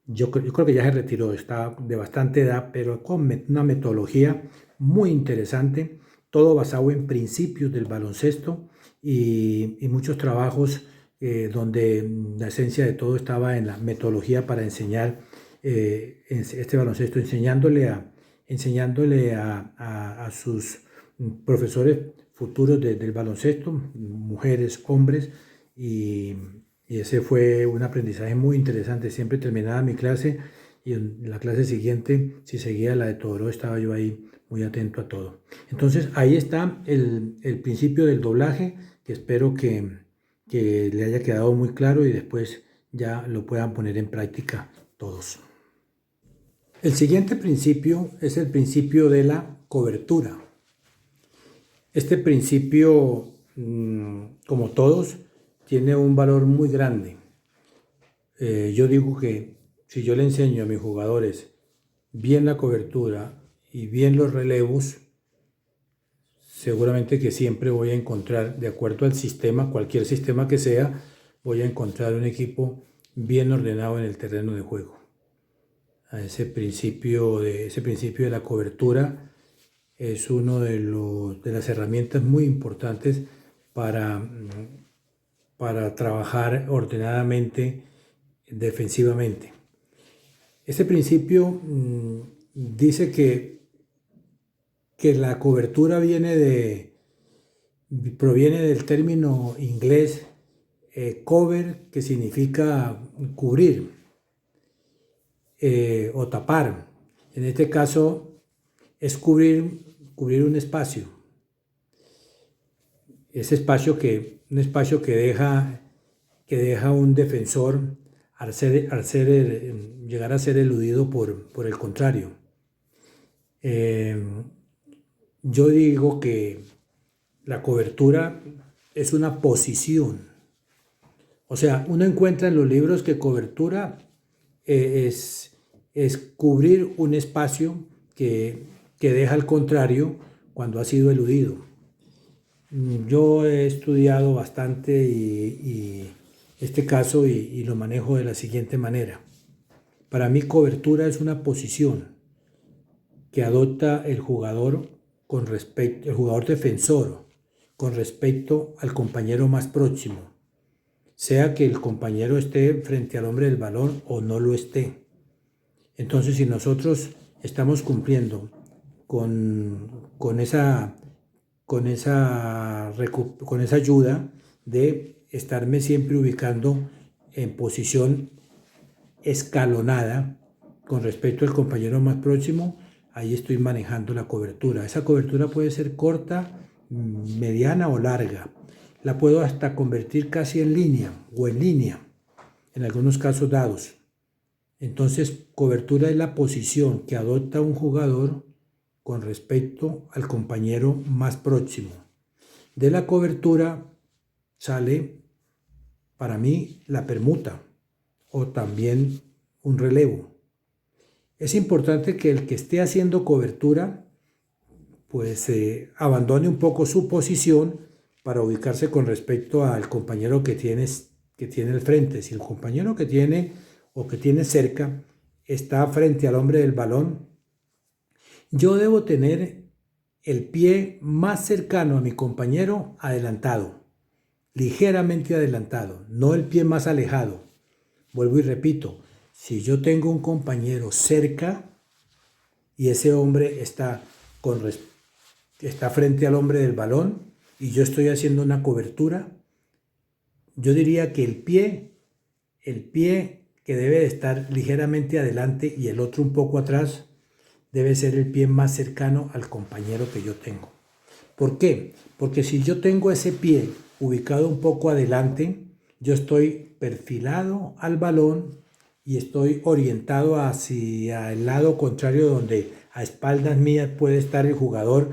Yo creo que ya se retiró, está de bastante edad, pero con una metodología muy interesante, todo basado en principios del baloncesto y muchos trabajos donde la esencia de todo estaba en la metodología para enseñar este baloncesto, enseñándole a sus profesores futuros del baloncesto, mujeres, hombres, y ese fue un aprendizaje muy interesante. Siempre terminaba mi clase y en la clase siguiente, si seguía la de Todoró, estaba yo ahí muy atento a todo. Entonces ahí está el principio del doblaje, que espero que le haya quedado muy claro y después ya lo puedan poner en práctica todos. El siguiente principio es el principio de la cobertura. Este principio, como todos, tiene un valor muy grande. Yo digo que si yo le enseño a mis jugadores bien la cobertura y bien los relevos, seguramente que siempre voy a encontrar, de acuerdo al sistema, cualquier sistema que sea, voy a encontrar un equipo bien ordenado en el terreno de juego. Ese principio de la cobertura es uno de las herramientas muy importantes para trabajar ordenadamente defensivamente. Este principio dice que la cobertura proviene del término inglés cover, que significa cubrir o tapar. En este caso es cubrir un espacio. Ese espacio un espacio que deja un defensor al llegar a ser eludido por el contrario. Yo digo que la cobertura es una posición. O sea, uno encuentra en los libros que cobertura es cubrir un espacio que deja al contrario cuando ha sido eludido. Yo he estudiado bastante y este caso y lo manejo de la siguiente manera. Para mí, cobertura es una posición que adopta el jugador defensor con respecto al compañero más próximo, sea que el compañero esté frente al hombre del balón o no lo esté. Entonces, si nosotros estamos cumpliendo con esa ayuda de estarme siempre ubicando en posición escalonada con respecto al compañero más próximo, ahí estoy manejando la cobertura. Esa cobertura puede ser corta, mediana o larga. La puedo hasta convertir casi en línea o en línea, en algunos casos dados. Entonces, cobertura es la posición que adopta un jugador con respecto al compañero más próximo. De la cobertura sale, para mí, la permuta o también un relevo. Es importante que el que esté haciendo cobertura pues abandone un poco su posición para ubicarse con respecto al compañero que tiene al frente. Si el compañero que tiene cerca está frente al hombre del balón, yo debo tener el pie más cercano a mi compañero adelantado, ligeramente adelantado, no el pie más alejado. Vuelvo y repito, si yo tengo un compañero cerca y ese hombre está frente al hombre del balón y yo estoy haciendo una cobertura, yo diría que el pie que debe de estar ligeramente adelante y el otro un poco atrás, debe ser el pie más cercano al compañero que yo tengo. ¿Por qué? Porque si yo tengo ese pie ubicado un poco adelante, yo estoy perfilado al balón y estoy orientado hacia el lado contrario, donde a espaldas mías puede estar el jugador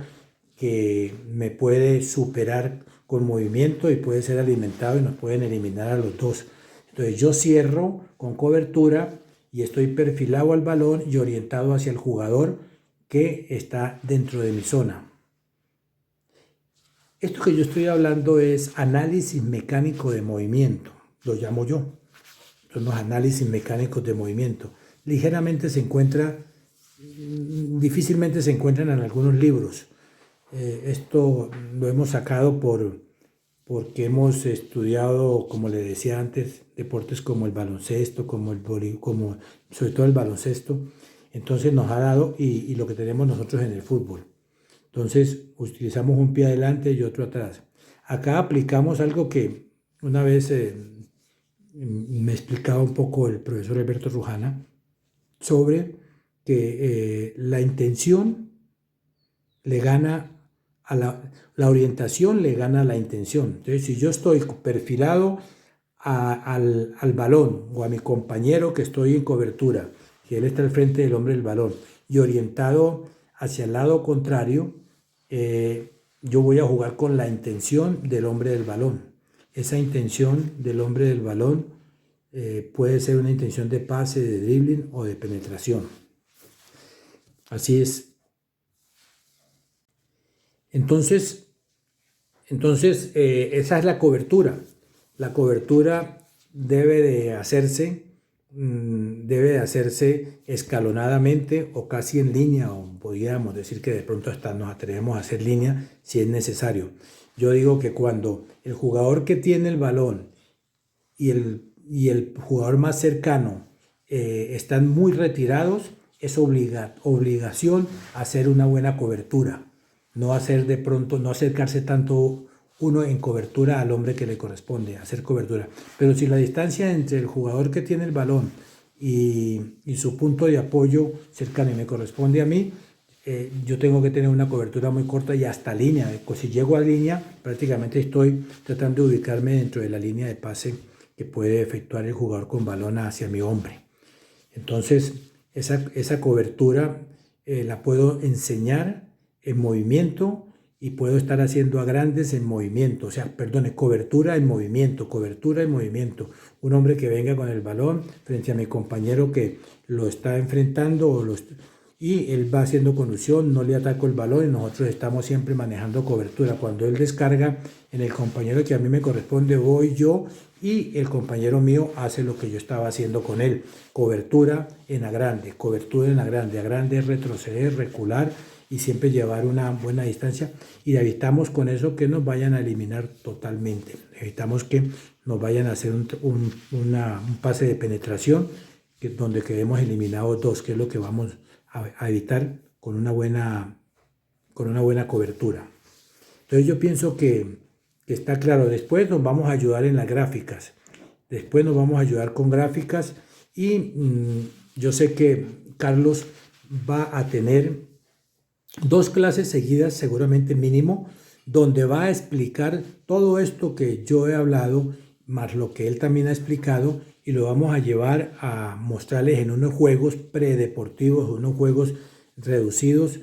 que me puede superar con movimiento y puede ser alimentado y nos pueden eliminar a los dos. Entonces yo cierro con cobertura y estoy perfilado al balón y orientado hacia el jugador que está dentro de mi zona. Esto que yo estoy hablando es análisis mecánico de movimiento, lo llamo yo. Son los análisis mecánicos de movimiento. Ligeramente se encuentra, difícilmente se encuentran en algunos libros. Esto lo hemos sacado porque hemos estudiado, como le decía antes, deportes como el baloncesto, como sobre todo el baloncesto. Entonces nos ha dado, y lo que tenemos nosotros en el fútbol. Entonces utilizamos un pie adelante y otro atrás. Acá aplicamos algo que una vez me explicaba un poco el profesor Alberto Rujana, sobre que la intención le gana a la orientación le gana a la intención. Entonces, si yo estoy perfilado al balón o a mi compañero que estoy en cobertura, que él está al frente del hombre del balón, y orientado hacia el lado contrario, yo voy a jugar con la intención del hombre del balón. Esa intención del hombre del balón puede ser una intención de pase, de dribbling o de penetración. Así es. Entonces esa es la cobertura. La cobertura debe de hacerse escalonadamente o casi en línea, o podríamos decir que de pronto hasta nos atrevemos a hacer línea si es necesario. Yo digo que cuando el jugador que tiene el balón y el jugador más cercano están muy retirados, es obligación hacer una buena cobertura. No acercarse tanto uno en cobertura al hombre que le corresponde, hacer cobertura. Pero si la distancia entre el jugador que tiene el balón y su punto de apoyo cercano y me corresponde a mí, yo tengo que tener una cobertura muy corta y hasta línea. Si llego a línea, prácticamente estoy tratando de ubicarme dentro de la línea de pase que puede efectuar el jugador con balón hacia mi hombre. Entonces, esa cobertura la puedo enseñar en movimiento y puedo estar haciendo a grandes en movimiento, cobertura en movimiento. Un hombre que venga con el balón frente a mi compañero que lo está enfrentando y él va haciendo conducción, no le ataco el balón y nosotros estamos siempre manejando cobertura. Cuando él descarga en el compañero que a mí me corresponde, voy yo y el compañero mío hace lo que yo estaba haciendo con él. Cobertura en a grande, a grande es retroceder, recular y siempre llevar una buena distancia, y evitamos con eso que nos vayan a eliminar totalmente. Evitamos que nos vayan a hacer un pase de penetración donde quedemos eliminados dos, que es lo que vamos a evitar con una buena cobertura. Entonces yo pienso que está claro. Después nos vamos a ayudar en las gráficas. Después nos vamos a ayudar con gráficas y yo sé que Carlos va a tener 2 clases seguidas, seguramente mínimo, donde va a explicar todo esto que yo he hablado, más lo que él también ha explicado, y lo vamos a llevar a mostrarles en unos juegos predeportivos, unos juegos reducidos,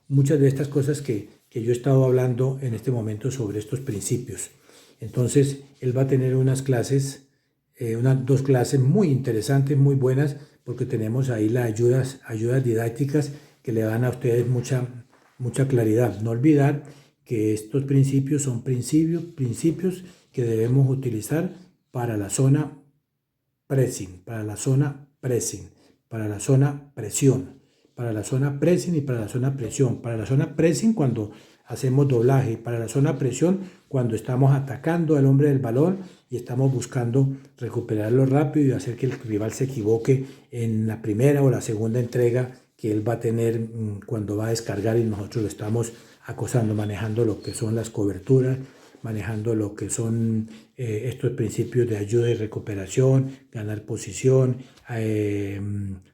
muchas de estas cosas que yo he estado hablando en este momento sobre estos principios. Entonces, él va a tener unas clases, 2 clases muy interesantes, muy buenas, porque tenemos ahí las ayudas didácticas que le dan a ustedes mucha claridad. No olvidar que estos principios son principios que debemos utilizar para la zona pressing, para la zona pressing, para la zona presión, para la zona pressing y para la zona presión. Para la zona pressing, cuando hacemos doblaje. Y para la zona presión, cuando estamos atacando al hombre del balón y estamos buscando recuperarlo rápido y hacer que el rival se equivoque en la primera o la segunda entrega que él va a tener cuando va a descargar y nosotros lo estamos acosando, manejando lo que son las coberturas, manejando lo que son estos principios de ayuda y recuperación, ganar posición,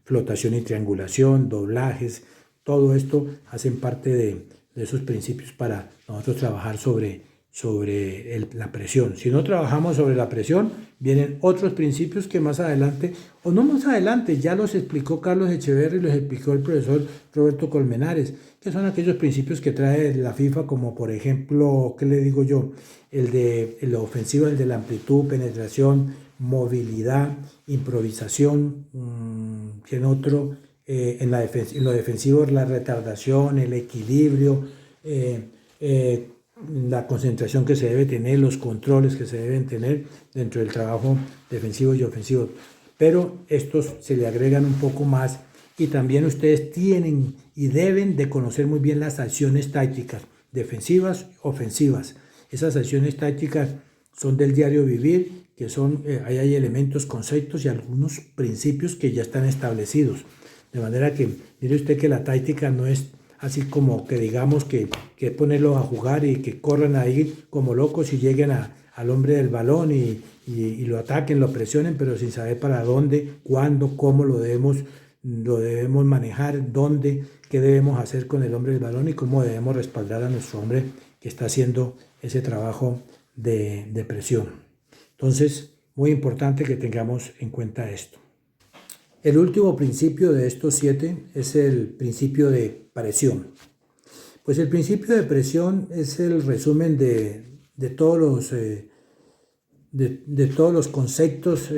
flotación y triangulación, doblajes. Todo esto hacen parte de esos principios para nosotros trabajar sobre la presión. Si no trabajamos sobre la presión, vienen otros principios que más adelante, o no más adelante, ya los explicó Carlos Echeverri y los explicó el profesor Roberto Colmenares, que son aquellos principios que trae la FIFA, como por ejemplo, ¿qué le digo yo? El ofensivo, el de la amplitud, penetración, movilidad, improvisación, ¿quién otro? En lo defensivo, la retardación, el equilibrio, la concentración que se debe tener, los controles que se deben tener dentro del trabajo defensivo y ofensivo. Pero estos se le agregan un poco más y también ustedes tienen y deben de conocer muy bien las acciones tácticas, defensivas, ofensivas. Esas acciones tácticas son del diario vivir, que son, ahí hay elementos, conceptos y algunos principios que ya están establecidos. De manera que, mire usted que la táctica no es así como que digamos que ponerlos a jugar y que corran ahí como locos y lleguen al hombre del balón y lo ataquen, lo presionen, pero sin saber para dónde, cuándo, cómo lo debemos manejar, dónde, qué debemos hacer con el hombre del balón y cómo debemos respaldar a nuestro hombre que está haciendo ese trabajo de presión. Entonces, muy importante que tengamos en cuenta esto. El último principio de estos 7 es el principio de presión. Pues el principio de presión es el resumen de todos los conceptos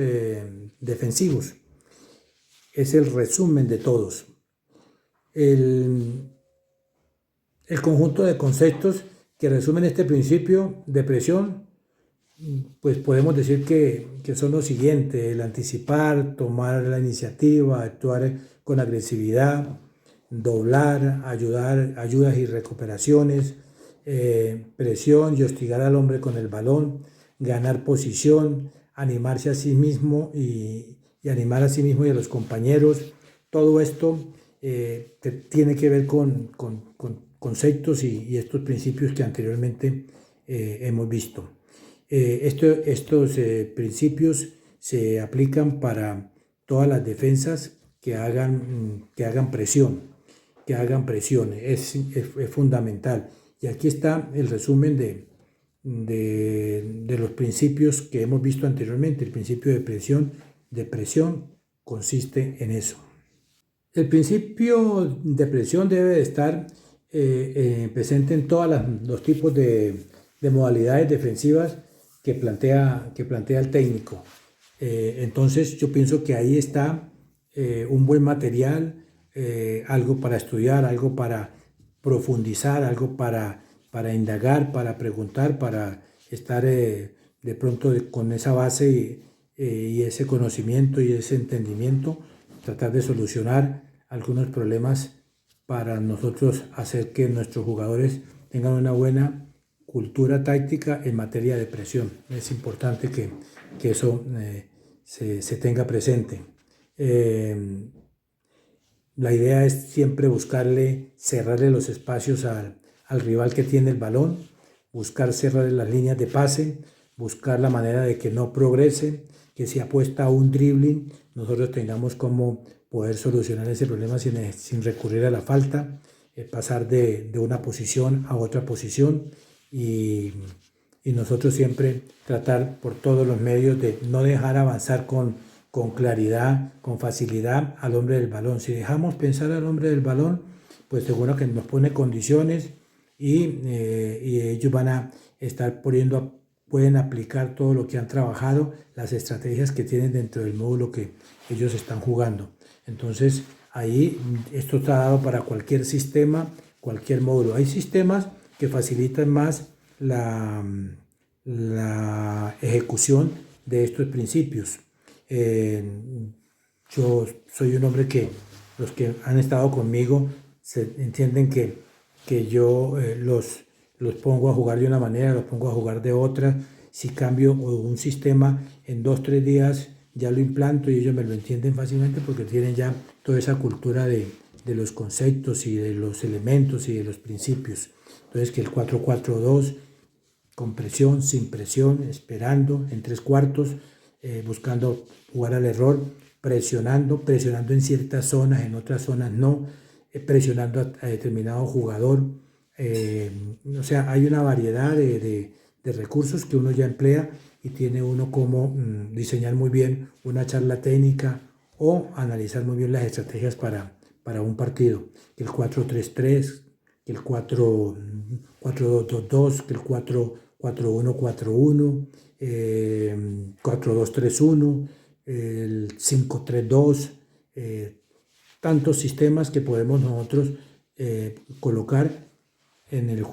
defensivos. Es el resumen de todos. El conjunto de conceptos que resumen este principio de presión, pues podemos decir que son los siguientes: el anticipar, tomar la iniciativa, actuar con agresividad, doblar, ayudas y recuperaciones, presión y hostigar al hombre con el balón, ganar posición, animarse a sí mismo y animar a sí mismo y a los compañeros. Todo esto tiene que ver con conceptos y estos principios que anteriormente hemos visto. Estos principios se aplican para todas las defensas que hagan presión, es fundamental. Y aquí está el resumen de los principios que hemos visto anteriormente. El principio de presión consiste en eso. El principio de presión debe de estar presente en todos los tipos de modalidades defensivas que plantea el técnico. Entonces yo pienso que ahí está un buen material, algo para estudiar, algo para profundizar, algo para indagar, para preguntar, para estar de pronto con esa base y ese conocimiento y ese entendimiento, tratar de solucionar algunos problemas para nosotros hacer que nuestros jugadores tengan una buena cultura táctica en materia de presión. Es importante que eso se tenga presente. La idea es siempre cerrarle los espacios al rival que tiene el balón, buscar cerrarle las líneas de pase, buscar la manera de que no progrese, que si apuesta a un dribbling, nosotros tengamos cómo poder solucionar ese problema sin recurrir a la falta, pasar de una posición a otra posición. Y nosotros siempre tratar por todos los medios de no dejar avanzar con claridad, con facilidad al hombre del balón. Si dejamos pensar al hombre del balón, pues seguro que nos pone condiciones y ellos van a estar pueden aplicar todo lo que han trabajado, las estrategias que tienen dentro del módulo que ellos están jugando. Entonces ahí esto está dado para cualquier sistema, cualquier módulo. Hay sistemas que facilitan más la ejecución de estos principios. Yo soy un hombre que los que han estado conmigo entienden que yo los los pongo a jugar de una manera, los pongo a jugar de otra. Si cambio un sistema en 2-3 días, ya lo implanto y ellos me lo entienden fácilmente porque tienen ya toda esa cultura de los conceptos y de los elementos y de los principios. Entonces que el 4-4-2, con presión, sin presión, esperando en 3/4, buscando jugar al error, presionando en ciertas zonas, en otras zonas no, presionando a determinado jugador. O sea, hay una variedad de recursos que uno ya emplea y tiene uno como diseñar muy bien una charla técnica o analizar muy bien las estrategias para un partido. Que el 4-3-3, que el 4-2-2-2, que el 4-4-1-4-1, 4-2-3-1, el 5-3-2, tantos sistemas que podemos nosotros colocar en el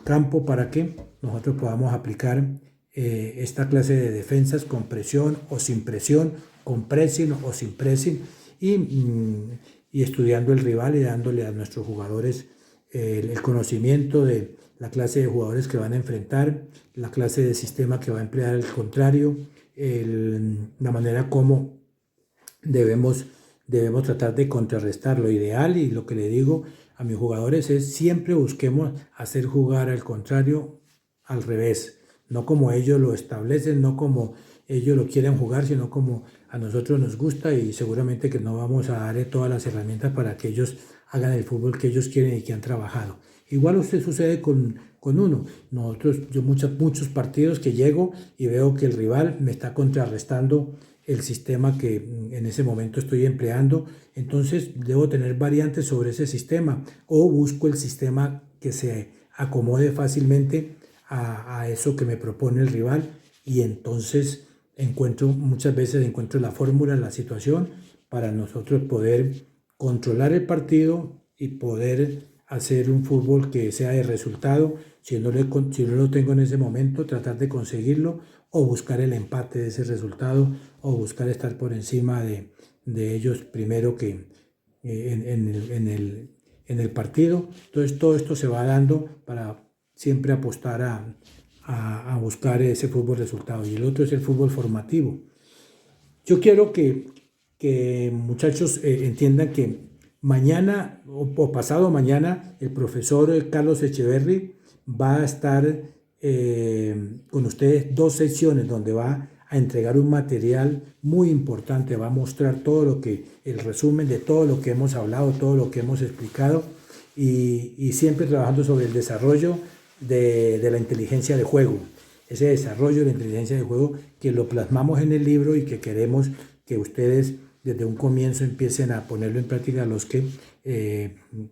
campo para que nosotros podamos aplicar esta clase de defensas con presión o sin presión, con pressing o sin pressing y estudiando el rival y dándole a nuestros jugadores el conocimiento de la clase de jugadores que van a enfrentar, la clase de sistema que va a emplear el contrario, la manera como debemos tratar de contrarrestar. Lo ideal y lo que le digo a mis jugadores es siempre busquemos hacer jugar al contrario al revés, no como ellos lo establecen, no como ellos lo quieren jugar, sino como a nosotros nos gusta y seguramente que no vamos a darle todas las herramientas para que ellos hagan el fútbol que ellos quieren y que han trabajado. Igual usted sucede con uno. Yo muchos partidos que llego y veo que el rival me está contrarrestando el sistema que en ese momento estoy empleando, entonces debo tener variantes sobre ese sistema o busco el sistema que se acomode fácilmente a eso que me propone el rival y entonces muchas veces encuentro la fórmula, la situación para nosotros poder controlar el partido y poder hacer un fútbol que sea de resultado. Si no lo tengo en ese momento, tratar de conseguirlo o buscar el empate de ese resultado o buscar estar por encima de ellos primero que en el partido. Entonces todo esto se va dando para siempre apostar a buscar ese fútbol resultado. Y el otro es el fútbol formativo. Yo quiero que muchachos entiendan que mañana o pasado mañana el profesor Carlos Echeverry va a estar con ustedes 2 secciones donde va a entregar un material muy importante, va a mostrar el resumen de todo lo que hemos hablado, todo lo que hemos explicado y siempre trabajando sobre el desarrollo de la inteligencia de juego, ese desarrollo de la inteligencia de juego que lo plasmamos en el libro y que queremos que ustedes desde un comienzo empiecen a ponerlo en práctica los que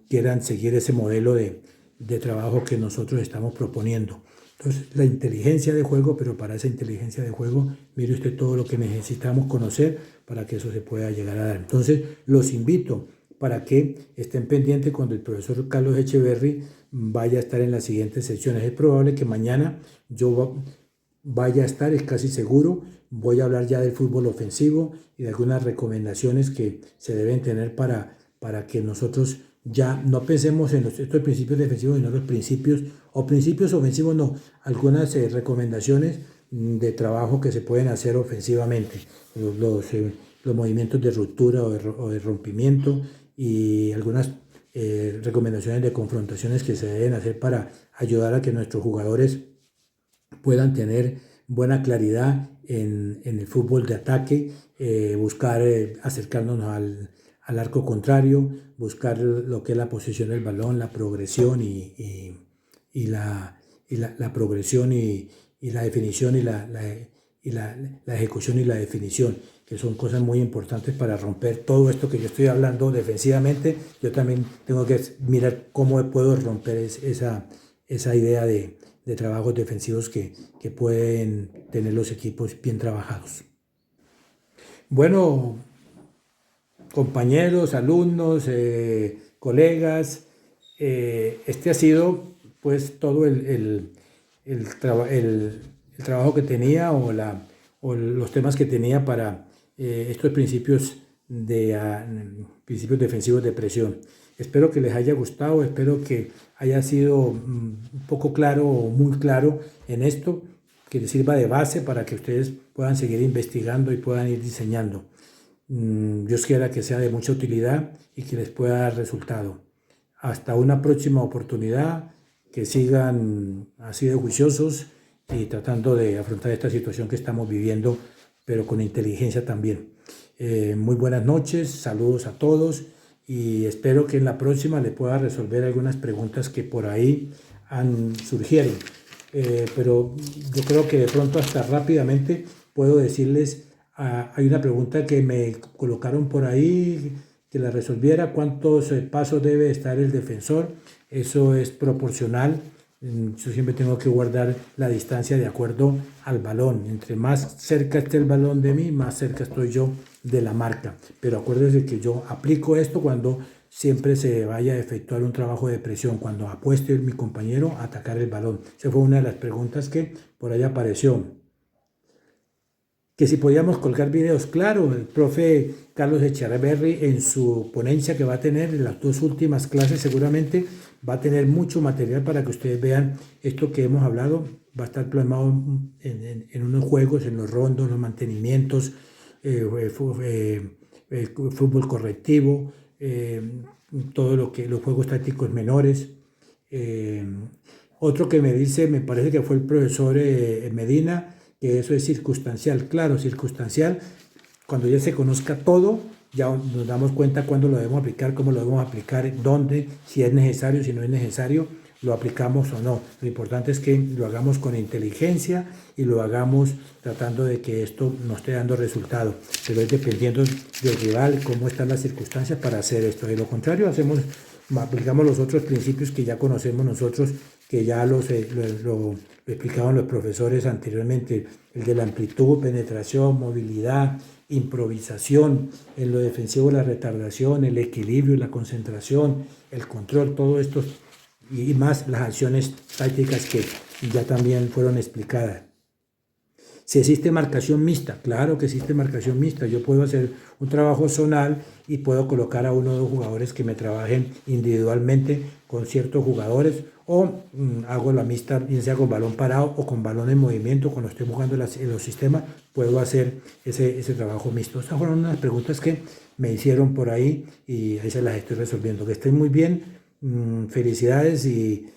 quieran seguir ese modelo de trabajo que nosotros estamos proponiendo. Entonces, la inteligencia de juego, pero para esa inteligencia de juego, mire usted todo lo que necesitamos conocer para que eso se pueda llegar a dar. Entonces, los invito para que estén pendientes cuando el profesor Carlos Echeverry vaya a estar en las siguientes secciones. Es probable que mañana yo vaya a estar, es casi seguro. Voy a hablar ya del fútbol ofensivo y de algunas recomendaciones que se deben tener para que nosotros ya no pensemos en estos principios defensivos, sino los principios ofensivos, no, algunas recomendaciones de trabajo que se pueden hacer ofensivamente, los movimientos de ruptura o de rompimiento y algunas recomendaciones de confrontaciones que se deben hacer para ayudar a que nuestros jugadores puedan tener buena claridad en el fútbol de ataque, buscar acercarnos al arco contrario, buscar lo que es la posición del balón, la progresión y la progresión y la definición y la ejecución y la definición, que son cosas muy importantes para romper todo esto que yo estoy hablando defensivamente. Yo también tengo que mirar cómo puedo romper esa idea de trabajos defensivos que pueden tener los equipos bien trabajados. Bueno, compañeros, alumnos, colegas, este ha sido pues todo el trabajo que tenía o los temas que tenía para estos principios defensivos de presión. Espero que les haya gustado, espero que haya sido poco claro o muy claro en esto, que les sirva de base para que ustedes puedan seguir investigando y puedan ir diseñando. Dios quiera que sea de mucha utilidad y que les pueda dar resultado. Hasta una próxima oportunidad, que sigan así de juiciosos y tratando de afrontar esta situación que estamos viviendo, pero con inteligencia también. Muy buenas noches, saludos a todos y espero que en la próxima le pueda resolver algunas preguntas que por ahí surgieron. Pero yo creo que de pronto hasta rápidamente puedo decirles, hay una pregunta que me colocaron por ahí, que la resolviera: ¿cuántos pasos debe estar el defensor? Eso es proporcional. Yo siempre tengo que guardar la distancia de acuerdo al balón. Entre más cerca esté el balón de mí, más cerca estoy yo de la marca. Pero acuérdense que yo aplico esto cuando siempre se vaya a efectuar un trabajo de presión, cuando apueste mi compañero a atacar el balón. Esa fue una de las preguntas que por ahí apareció. Que si podíamos colgar videos, claro, el profe Carlos Echeverry en su ponencia que va a tener en las 2 últimas clases seguramente va a tener mucho material para que ustedes vean esto que hemos hablado. Va a estar plasmado en unos juegos, en los rondos, los mantenimientos, fútbol correctivo, todo lo que los juegos tácticos menores. Otro que me dice, me parece que fue el profesor Medina, que eso es circunstancial. Claro, circunstancial, cuando ya se conozca todo, ya nos damos cuenta cuándo lo debemos aplicar, cómo lo debemos aplicar, dónde, si es necesario, si no es necesario, lo aplicamos o no. Lo importante es que lo hagamos con inteligencia y lo hagamos tratando de que esto nos esté dando resultado, pero es dependiendo del rival, cómo están las circunstancias para hacer esto. De lo contrario, aplicamos los otros principios que ya conocemos nosotros, que ya lo explicaban los profesores anteriormente: el de la amplitud, penetración, movilidad, improvisación, en lo defensivo la retardación, el equilibrio, la concentración, el control, todo esto y más las acciones tácticas que ya también fueron explicadas. Si existe marcación mixta, claro que existe marcación mixta. Yo puedo hacer un trabajo zonal y puedo colocar a 1 o 2 jugadores que me trabajen individualmente con ciertos jugadores, o hago la mixta, bien sea con balón parado o con balón en movimiento. Cuando estoy jugando en los sistemas, puedo hacer ese trabajo mixto. Estas fueron unas preguntas que me hicieron por ahí y ahí se las estoy resolviendo. Que estén muy bien, felicidades y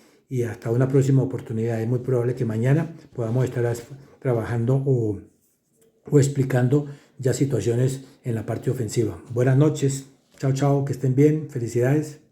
hasta una próxima oportunidad. Es muy probable que mañana podamos estar trabajando o explicando ya situaciones en la parte ofensiva. Buenas noches, chao, chao, que estén bien, felicidades.